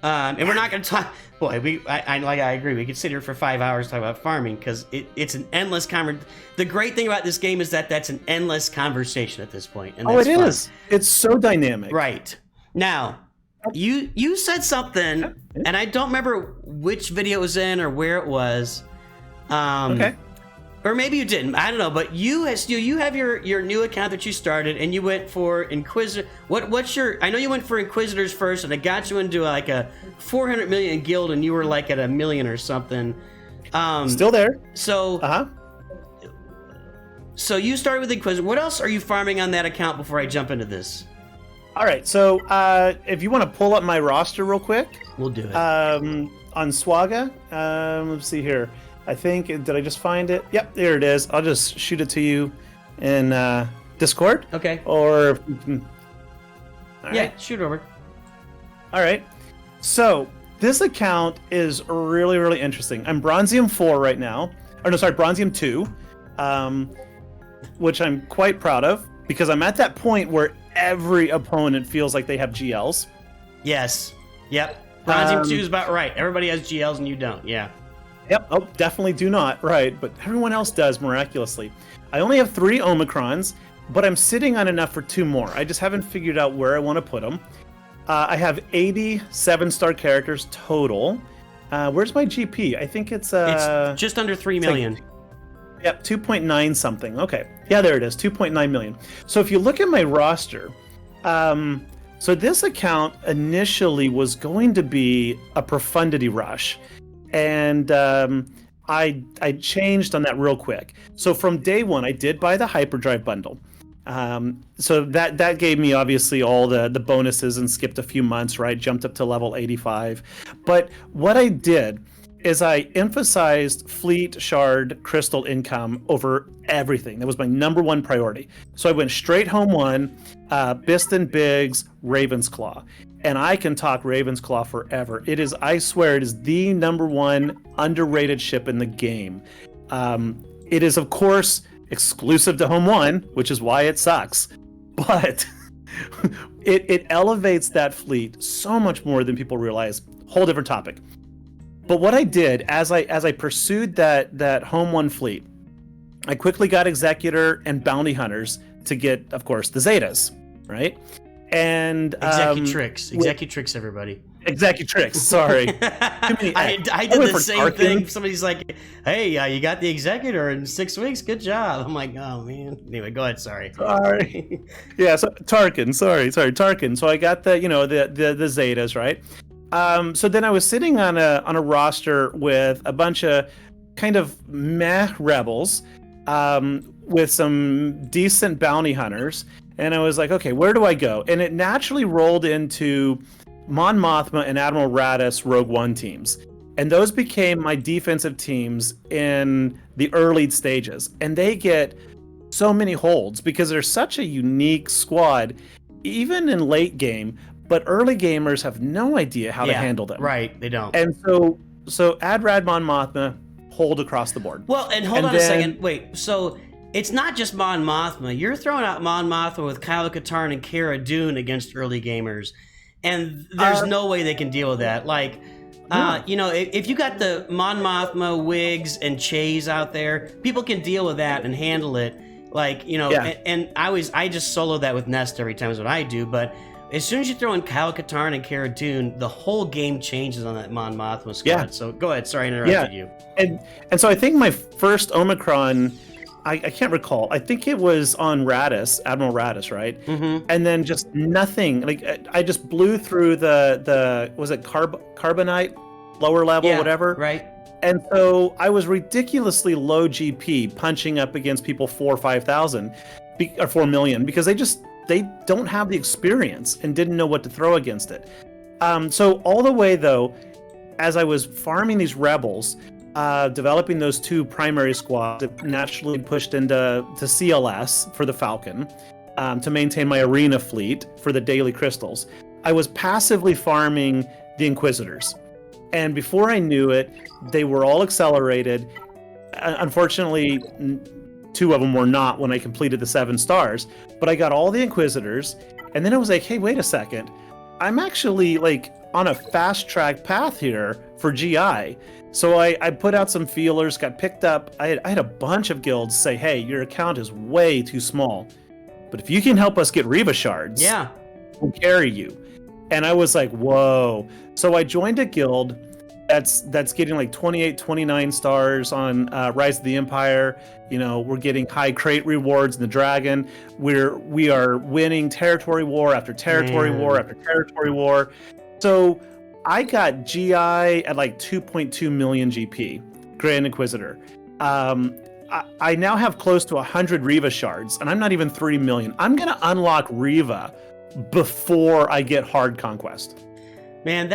[SPEAKER 1] and we're not going to talk. Boy, I agree. We could sit here for 5 hours talking about farming because it's an endless conversation. The great thing about this game is that that's an endless conversation at this point. And
[SPEAKER 2] it is. It's so dynamic.
[SPEAKER 1] Right. Now, you said something, and I don't remember which video it was in or where it was. Okay. Or maybe you didn't. I don't know. But you have your new account that you started, and you went for Inquisitor. What's your? I know you went for Inquisitors first, and it got you into like a 400 million guild, and you were like at 1 million or something.
[SPEAKER 2] Still there.
[SPEAKER 1] So. So you started with Inquisitor. What else are you farming on that account before I jump into this?
[SPEAKER 2] All right. So if you want to pull up my roster real quick,
[SPEAKER 1] we'll do it.
[SPEAKER 2] On SWGOH. Let's see here. I think, did I just find it? Yep, there it is. I'll just shoot it to you in Discord.
[SPEAKER 1] Okay.
[SPEAKER 2] Or if you can...
[SPEAKER 1] Yeah, shoot over.
[SPEAKER 2] All right. So this account is really, really interesting. I'm Bronzium 4 right now. Or no, sorry, Bronzium 2, which I'm quite proud of because I'm at that point where every opponent feels like they have GLs.
[SPEAKER 1] Yes. Yep. Bronzium 2 is about right. Everybody has GLs and you don't. Yeah.
[SPEAKER 2] Yep. Oh, definitely do not. Right. But everyone else does miraculously. I only have 3 Omicrons, but I'm sitting on enough for 2 more. I just haven't figured out where I want to put them. I have 80 7-star characters total. Where's my GP? I think it's
[SPEAKER 1] just under 3 million.
[SPEAKER 2] Yep, 2.9 something. Okay. Yeah, there it is. 2.9 million. So if you look at my roster, so this account initially was going to be a Profundity Rush. And I changed on that real quick. So from day one, I did buy the hyperdrive bundle. So that gave me obviously all the bonuses and skipped a few months, right? Jumped up to level 85. But what I did is I emphasized fleet, shard, crystal income over everything. That was my number one priority. So I went straight home one, Biston Biggs, Ravensclaw. And I can talk Ravensclaw forever. It is, I swear, it is the number one underrated ship in the game. It is, of course, exclusive to Home 1, which is why it sucks. But it elevates that fleet so much more than people realize. Whole different topic. But what I did as I pursued that Home 1 fleet, I quickly got Executor and Bounty Hunters to get, of course, the Zetas, right? And
[SPEAKER 1] Executrix, everybody.
[SPEAKER 2] Executrix, sorry.
[SPEAKER 1] I did the same thing. Somebody's like, "Hey, you got the Executor in 6 weeks. Good job." I'm like, "Oh man." Anyway, go ahead. Sorry.
[SPEAKER 2] Yeah. So Tarkin. Sorry. Tarkin. So I got the the Zetas, right? So then I was sitting on a roster with a bunch of kind of meh rebels, with some decent bounty hunters, and I was like, okay, where do I go? And it naturally rolled into Mon Mothma and Admiral Raddus Rogue One teams, and those became my defensive teams in the early stages, and they get so many holds because they're such a unique squad, even in late game. But early gamers have no idea how to handle them.
[SPEAKER 1] Right, they don't.
[SPEAKER 2] And so Adrad Mon Mothma hold across the board.
[SPEAKER 1] Well, and hold on a second. Wait, so it's not just Mon Mothma. You're throwing out Mon Mothma with Kylo Katarn and Cara Dune against early gamers. And there's no way they can deal with that. Like, if you got the Mon Mothma, Wigs, and Chase out there, people can deal with that and handle it. Like, and I just solo that with Nest every time is what I do, but as soon as you throw in Kylo Katarn and Cara Dune, the whole game changes on that Mon Mothma squad. Yeah. So go ahead. Sorry I interrupted you.
[SPEAKER 2] And so I think my first Omicron, I can't recall. I think it was on Raddus, Admiral Raddus, right? Mm-hmm. And then just nothing. Like I just blew through the was it Carbonite, lower level, whatever.
[SPEAKER 1] Right.
[SPEAKER 2] And so I was ridiculously low GP punching up against people 4,000 or 5,000 or 4 million because they don't have the experience and didn't know what to throw against it. So all the way though, as I was farming these rebels, developing those two primary squads, it naturally pushed into CLS for the Falcon, to maintain my arena fleet for the daily crystals. I was passively farming the Inquisitors. And before I knew it, they were all accelerated. Unfortunately, 2 of them were not when I completed the 7 stars, but I got all the Inquisitors, and then I was like, hey, wait a second. I'm actually like on a fast track path here for GI. So I put out some feelers, got picked up. I had a bunch of guilds say, hey, your account is way too small, but if you can help us get Reva shards, we'll carry you. And I was like, whoa. So I joined a guild that's getting like 28, 29 stars on Rise of the Empire. We're getting high crate rewards in the Dragon. We are winning territory war after territory war after territory war. So I got GI at like 2.2 million GP, Grand Inquisitor. I now have close to 100 Reva shards, and I'm not even 3 million. I'm gonna unlock Reva before I get hard conquest.
[SPEAKER 1] Man,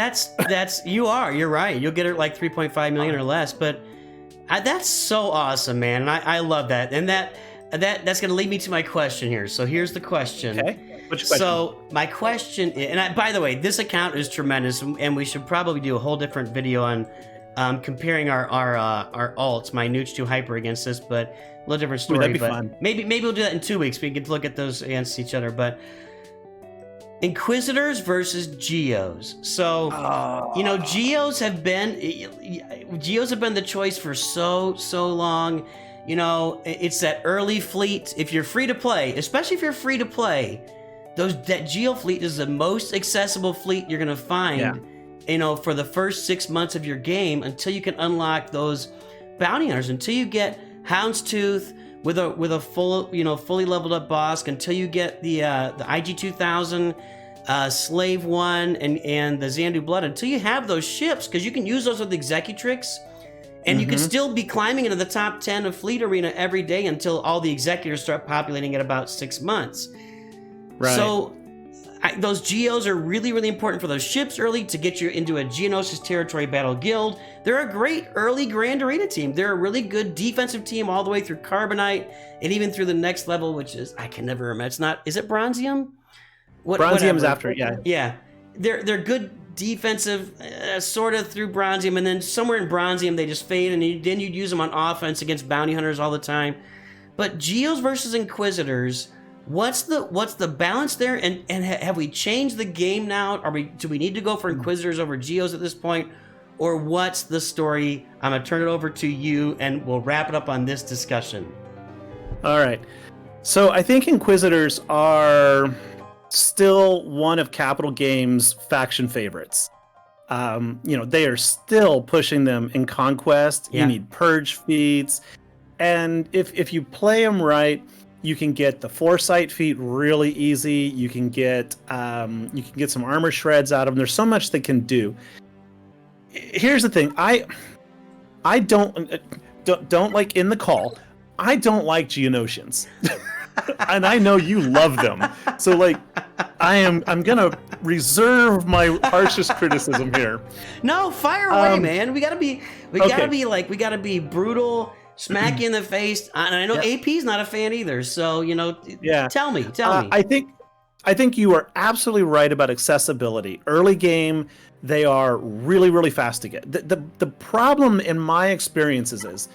[SPEAKER 1] you're right. You'll get it like 3.5 million or less, but that's so awesome, man. And I love that. And that's going to lead me to my question here. So here's the question.
[SPEAKER 2] Okay. Which question? So
[SPEAKER 1] my question, by the way, this account is tremendous, and we should probably do a whole different video on comparing our alts, my NOOCH 2 Hyper against this, but a little different story.
[SPEAKER 2] That'd be fun.
[SPEAKER 1] Maybe we'll do that in 2 weeks. We can look at those against each other, but Inquisitors versus Geos. So, Geos have been the choice for so long. It's that early fleet. If you're free to play, especially if you're free to play, that Geo fleet is the most accessible fleet you're gonna find. For the first 6 months of your game until you can unlock those bounty hunters, until you get Houndstooth with a fully leveled up boss, until you get the IG 2000, Slave 1, and the Xandu Blood, until you have those ships, because you can use those with Executrix And you could still be climbing into the top 10 of Fleet Arena every day until all the executors start populating at about 6 months.
[SPEAKER 2] Right.
[SPEAKER 1] So those Geos are really, really important for those ships early to get you into a Geonosis Territory Battle Guild. They're a great early Grand Arena team. They're a really good defensive team all the way through Carbonite and even through the next level, which is, I can never remember. It's not, is it Bronzium?
[SPEAKER 2] Bronzium's after, yeah.
[SPEAKER 1] Yeah. They're good defensive, sort of through Bronzium, and then somewhere in Bronzium they just fade, and then you'd use them on offense against bounty hunters all the time. But Geos versus Inquisitors, what's the balance there? And have we changed the game now? Do we need to go for Inquisitors over Geos at this point? Or what's the story? I'm gonna turn it over to you, and we'll wrap it up on this discussion.
[SPEAKER 2] All right. So I think Inquisitors are still one of Capital Games' faction favorites. They are still pushing them in Conquest.
[SPEAKER 1] Yeah.
[SPEAKER 2] You need purge feats, and if you play them right, you can get the Foresight feat really easy. You can get some armor shreds out of them. There's so much they can do. Here's the thing: I don't like in the call. I don't like Geonosians. And I know you love them, so I'm gonna reserve my harshest criticism here.
[SPEAKER 1] No, fire away, man. We gotta be brutal, smack you in the face. And I know AP's not a fan either, so tell me.
[SPEAKER 2] I think you are absolutely right about accessibility. Early game, they are really, really fast to get. The problem in my experiences is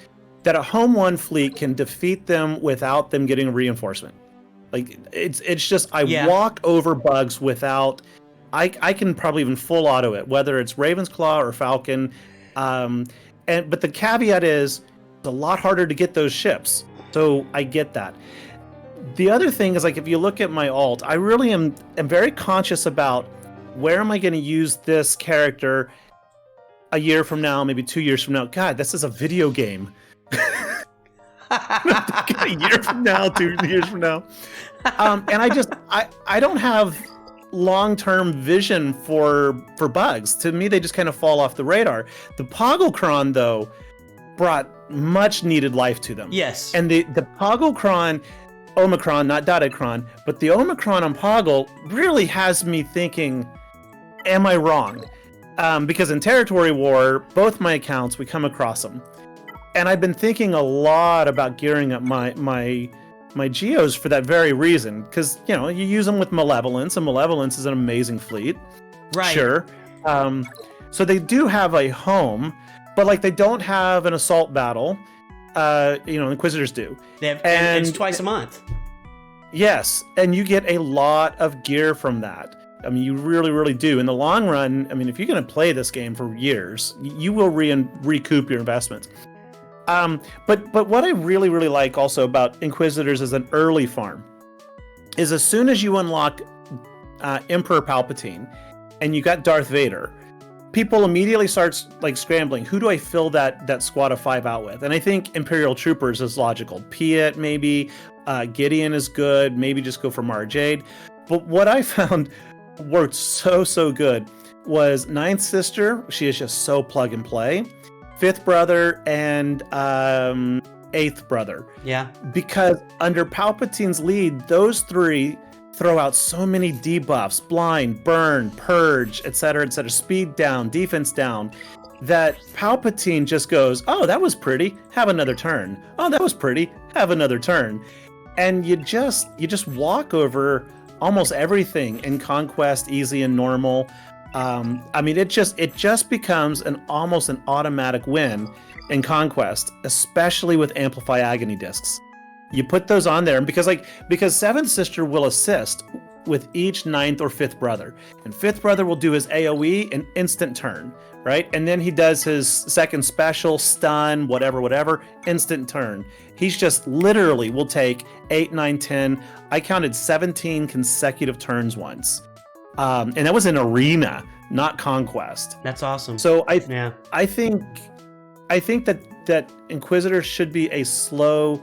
[SPEAKER 2] that a home one fleet can defeat them without them getting reinforcement. It's just walk over bugs without. I can probably even full auto it, whether it's Raven's Claw or Falcon. But the caveat is it's a lot harder to get those ships. So I get that. The other thing is if you look at my alt, I really am very conscious about where am I going to use this character a year from now, maybe 2 years from now. God, this is a video game. A year from now, 2 years from now, and I don't have long-term vision for bugs. To me, they just kind of fall off the radar. The Pogglecron, though, brought much needed life to them.
[SPEAKER 1] Yes,
[SPEAKER 2] and the Pogglecron, Omicron, not Dotacron, but the Omicron on Poggle really has me thinking, am I wrong? Because in Territory War, both my accounts, we come across them. And I've been thinking a lot about gearing up my Geos for that very reason, because you use them with Malevolence, and Malevolence is an amazing fleet.
[SPEAKER 1] Right.
[SPEAKER 2] Sure. So they do have a home, but they don't have an assault battle. Inquisitors do.
[SPEAKER 1] They have, and it's twice a month.
[SPEAKER 2] Yes, and you get a lot of gear from that. I mean, you really, really do. In the long run, I mean, if you're going to play this game for years, you will recoup your investments. But what I really, really like also about Inquisitors as an early farm is as soon as you unlock Emperor Palpatine and you got Darth Vader, people immediately start scrambling. Who do I fill that squad of 5 out with? And I think Imperial Troopers is logical. Piet maybe, Gideon is good. Maybe just go for Mara Jade. But what I found worked so good was Ninth Sister. She is just so plug and play. Fifth Brother and Eighth Brother.
[SPEAKER 1] Yeah.
[SPEAKER 2] Because under Palpatine's lead, those 3 throw out so many debuffs: blind, burn, purge, etc., speed down, defense down, that Palpatine just goes, oh, that was pretty, have another turn. Oh, that was pretty, have another turn. And you just walk over almost everything in Conquest, easy and normal. I mean, it just becomes almost an automatic win in Conquest, especially with Amplify Agony discs. You put those on there, and because Seventh Sister will assist with each ninth or fifth brother, and fifth brother will do his AOE an instant turn, right? And then he does his second special, stun, whatever, instant turn. He's just literally will take 8, 9, 10. I counted 17 consecutive turns once. And that was in Arena, not Conquest.
[SPEAKER 1] That's awesome.
[SPEAKER 2] So I think that Inquisitors should be a slow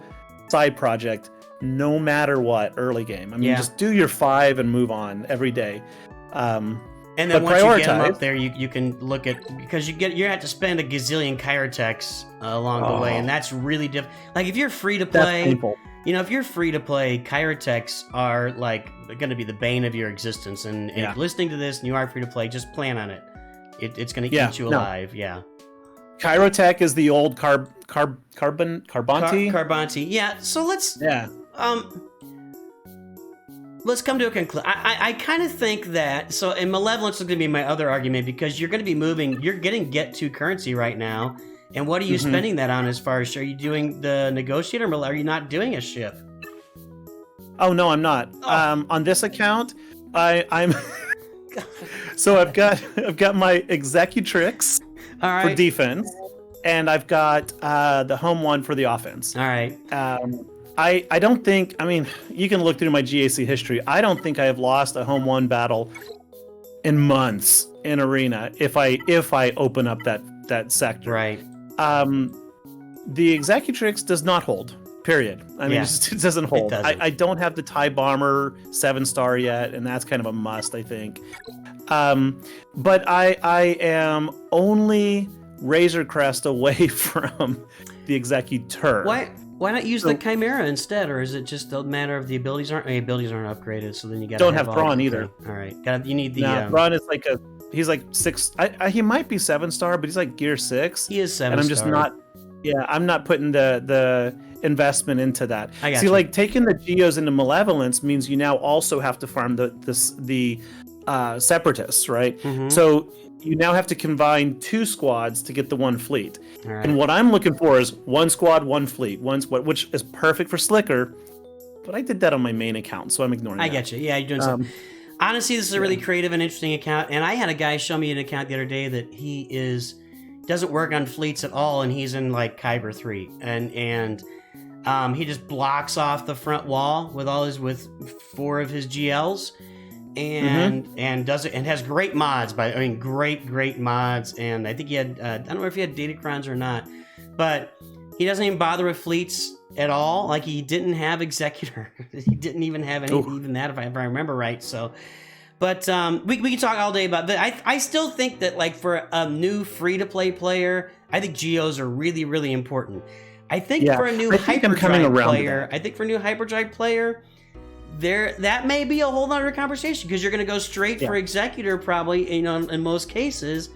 [SPEAKER 2] side project, no matter what, early game. I mean, just do your 5 and move on every day.
[SPEAKER 1] And then
[SPEAKER 2] But
[SPEAKER 1] once you get them
[SPEAKER 2] prioritize.
[SPEAKER 1] up there, you can look at, because you have to spend a gazillion Chirotechs along the way, and that's really like if you're free to
[SPEAKER 2] That's
[SPEAKER 1] play,
[SPEAKER 2] painful.
[SPEAKER 1] if you're free to play, Chirotechs are like going to be the bane of your existence. And if listening to this and you are free to play, just plan on it. It's going to eat you alive. Yeah.
[SPEAKER 2] Chirotech is the old Carbonti.
[SPEAKER 1] Carbonti. Yeah. So let's come to a conclusion. I kind of think that, so, and Malevolence is going to be my other argument, because you're going to be moving, you're getting Get 2 currency right now, and what are you spending that on as far as, are you doing the Negotiator, or are you not doing a ship?
[SPEAKER 2] Oh, no, I'm not. On this account, I'm... So I've got my Executrix for defense, and I've got the home one for the offense.
[SPEAKER 1] All right.
[SPEAKER 2] I don't think, I mean, you can look through my GAC history. I don't think I have lost a home one battle in months in Arena if I open up that sector.
[SPEAKER 1] Right.
[SPEAKER 2] The Executrix does not hold, period. I mean, it doesn't hold. I don't have the TIE Bomber 7-star yet, and that's kind of a must, I think. But I am only Razor Crest away from the Executor.
[SPEAKER 1] Why not use the Chimera instead, or is it just a matter of the abilities aren't upgraded? So then you got
[SPEAKER 2] don't have Braun either.
[SPEAKER 1] All right, you need the.
[SPEAKER 2] No, Braun is he's like 6. He might be 7-star, but he's like Gear 6.
[SPEAKER 1] He is 7-star.
[SPEAKER 2] And I'm just not. Yeah, I'm not putting the investment into that.
[SPEAKER 1] I got
[SPEAKER 2] See,
[SPEAKER 1] you.
[SPEAKER 2] like taking the Geos into Malevolence means you now also have to farm the Separatists, right?
[SPEAKER 1] Mm-hmm.
[SPEAKER 2] So you now have to combine 2 squads to get the 1 fleet.
[SPEAKER 1] Right.
[SPEAKER 2] And what I'm looking for is 1 squad, 1 fleet, 1 squad, which is perfect for Slicker. But I did that on my main account, so I'm ignoring that.
[SPEAKER 1] I get you. Yeah, you're doing something. Honestly, this is a really creative and interesting account. And I had a guy show me an account the other day that doesn't work on fleets at all, and he's in like Kyber 3. And he just blocks off the front wall with 4 of his GLs. And does it, and has great mods, great mods. And I think he had I don't know if he had Datacrons or not, but he doesn't even bother with fleets at all. Like, he didn't have Executor. He didn't even have even that, if I remember right. So, but we can talk all day about that. I still think that, like, for a new free-to-play player, I think Geos are really, really important. I think for a new Hyperdrive player, that may be a whole other conversation, because you're going to go straight for Executor probably, in most cases,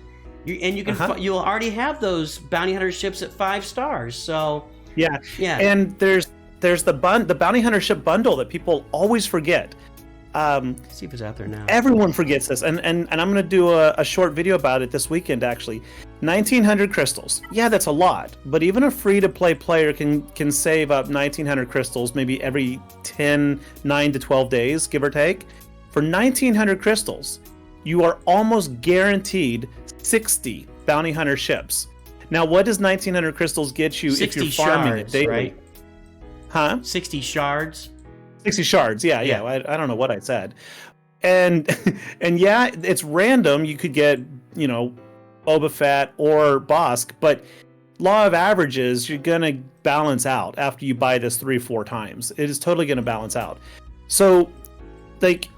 [SPEAKER 1] you'll already have those bounty hunter ships at 5 stars. So yeah,
[SPEAKER 2] and there's the bounty hunter ship bundle that people always forget.
[SPEAKER 1] See if it's out there now.
[SPEAKER 2] Everyone forgets this, and I'm going to do a short video about it this weekend, actually. 1,900 crystals. Yeah, that's a lot, but even a free-to-play player can save up 1,900 crystals maybe every 9 to 12 days, give or take. For 1,900 crystals, you are almost guaranteed 60 bounty hunter ships. Now, what does 1,900 crystals get you if you're farming it daily?
[SPEAKER 1] Right?
[SPEAKER 2] Huh?
[SPEAKER 1] 60 shards.
[SPEAKER 2] 60 shards, yeah. I don't know what I said. And yeah, it's random. You could get, Boba Fett or Bosk, but law of averages, you're going to balance out after you buy this 3-4 times. It is totally going to balance out. So, like,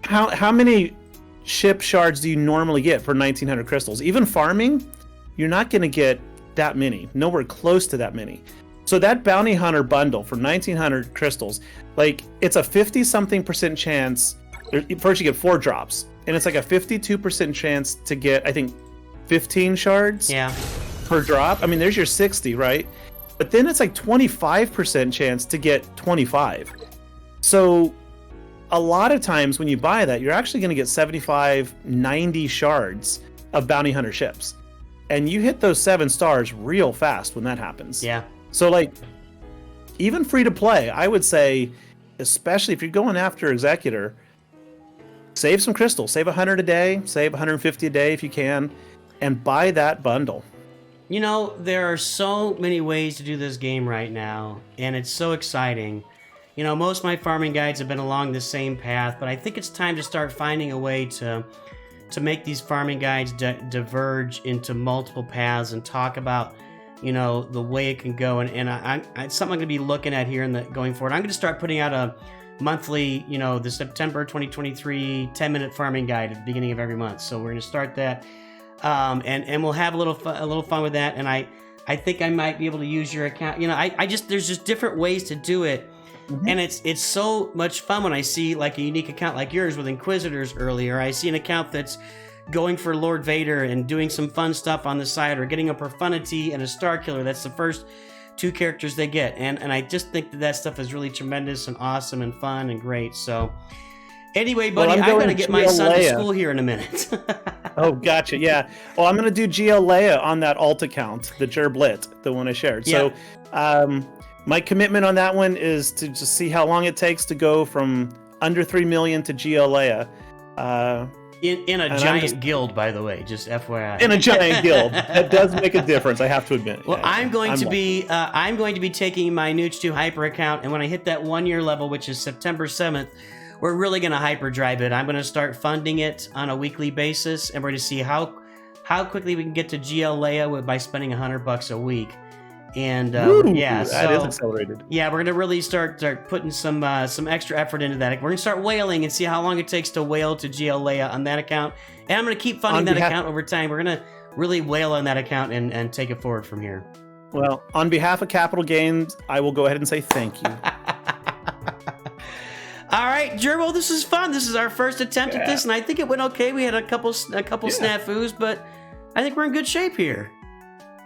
[SPEAKER 2] how many ship shards do you normally get for 1,900 crystals? Even farming, you're not going to get that many. Nowhere close to that many. So that bounty hunter bundle for 1,900 crystals, like, it's a 50-something% chance. First you get 4 drops, and it's like a 52% chance to get, I think, 15 shards per drop. I mean, there's your 60, right? But then it's like 25% chance to get 25. So a lot of times when you buy that, you're actually going to get 75, 90 shards of bounty hunter ships. And you hit those 7 stars real fast when that happens.
[SPEAKER 1] Yeah.
[SPEAKER 2] So, like, even free to play, I would say, especially if you're going after Executor, save some crystals. Save 100 a day, save 150 a day if you can, and buy that bundle.
[SPEAKER 1] There are so many ways to do this game right now, and it's so exciting. Most of my farming guides have been along the same path, but I think it's time to start finding a way to make these farming guides diverge into multiple paths and talk about, the way it can go. And it's something I'm going to be looking at here going forward. I'm going to start putting out monthly, you know, the September 2023 10-minute farming guide at the beginning of every month. So we're going to start that, and we'll have a little fun with that. And I think I might be able to use your account. You know, I just, there's just different ways to do it. And it's so much fun when I see like a unique account like yours with Inquisitors earlier. I see an account that's going for Lord Vader and doing some fun stuff on the side, or getting a Profundity and a Star Killer. That's the first 2 characters they get. And I just think that stuff is really tremendous and awesome and fun and great. So anyway, buddy, I'm going to get my son to school here in a minute.
[SPEAKER 2] Oh, gotcha. Yeah. Well, I'm going to do Geo Leia on that alt account, the Gerblit, the one I shared.
[SPEAKER 1] Yeah.
[SPEAKER 2] So, my commitment on that one is to just see how long it takes to go from under 3 million to Geo Leia.
[SPEAKER 1] In a giant guild, by the way, just FYI.
[SPEAKER 2] In a giant guild. That does make a difference, I have to admit.
[SPEAKER 1] Well, yeah, I'm going to be taking my NOOCH 2 Hyper account, and when I hit that 1-year level, which is September 7th, we're really going to hyperdrive it. I'm going to start funding it on a weekly basis, and we're going to see how quickly we can get to Geo Leia by spending $100 a week. And yeah, so
[SPEAKER 2] that is accelerated.
[SPEAKER 1] Yeah, we're gonna really start putting some extra effort into that. We're gonna start whaling and see how long it takes to whale to Geo Leia on that account. And I'm gonna keep funding that account over time. We're gonna really whale on that account and take it forward from here.
[SPEAKER 2] Well, on behalf of Capital Games, I will go ahead and say thank you.
[SPEAKER 1] All right, Gerbil, this is fun. This is our first attempt at this, and I think it went okay. We had a couple snafus, but I think we're in good shape here.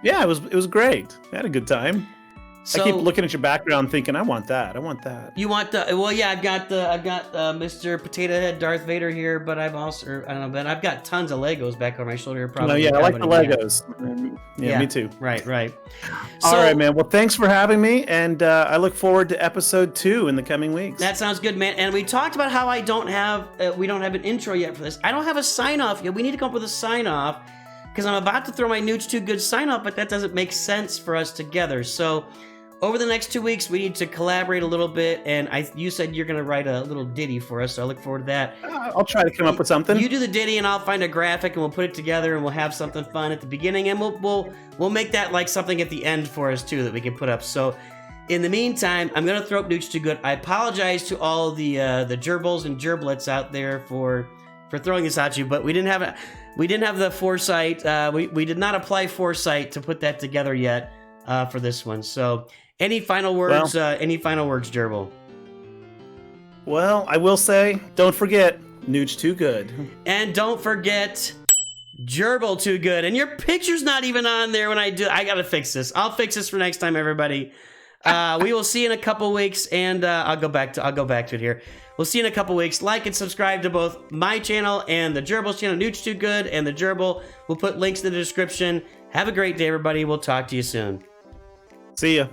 [SPEAKER 2] Yeah, it was great. I had a good time.
[SPEAKER 1] So,
[SPEAKER 2] I keep looking at your background thinking, I want that. I want that.
[SPEAKER 1] You want the, well, yeah, I've got Mr. Potato Head Darth Vader here, but I've also, I don't know, but I've got tons of Legos back on my shoulder.
[SPEAKER 2] Probably. No, yeah, I like the Legos. Yeah, me too.
[SPEAKER 1] Right.
[SPEAKER 2] All right, man. Well, thanks for having me, and I look forward to episode 2 in the coming weeks.
[SPEAKER 1] That sounds good, man. And we talked about how we don't have an intro yet for this. I don't have a sign-off yet. We need to come up with a sign-off, because I'm about to throw my NOOCH 2 Good sign-off, but that doesn't make sense for us together. So over the next 2 weeks, we need to collaborate a little bit, and you said you're going to write a little ditty for us, so I look forward to that.
[SPEAKER 2] I'll try to come up with something.
[SPEAKER 1] You do the ditty, and I'll find a graphic, and we'll put it together, and we'll have something fun at the beginning, and we'll make that like something at the end for us, too, that we can put up. So in the meantime, I'm going to throw up NOOCH 2 Good. I apologize to all the gerbils and gerblets out there for throwing this at you, but we didn't have the foresight. We did not apply foresight to put that together yet for this one. So any final words, Gerbil?
[SPEAKER 2] Well, I will say, don't forget, NOOCH 2 Good.
[SPEAKER 1] And don't forget, Gerbil 2 Good. And your picture's not even on there when I do. I gotta fix this. I'll fix this for next time, everybody. We will see you in a couple weeks, and I'll go back to it here. We'll see you in a couple weeks. Like and subscribe to both my channel and the Gerbil's channel, NOOCH 2 Good and the Gerbil. We'll put links in the description. Have a great day, everybody. We'll talk to you soon.
[SPEAKER 2] See ya.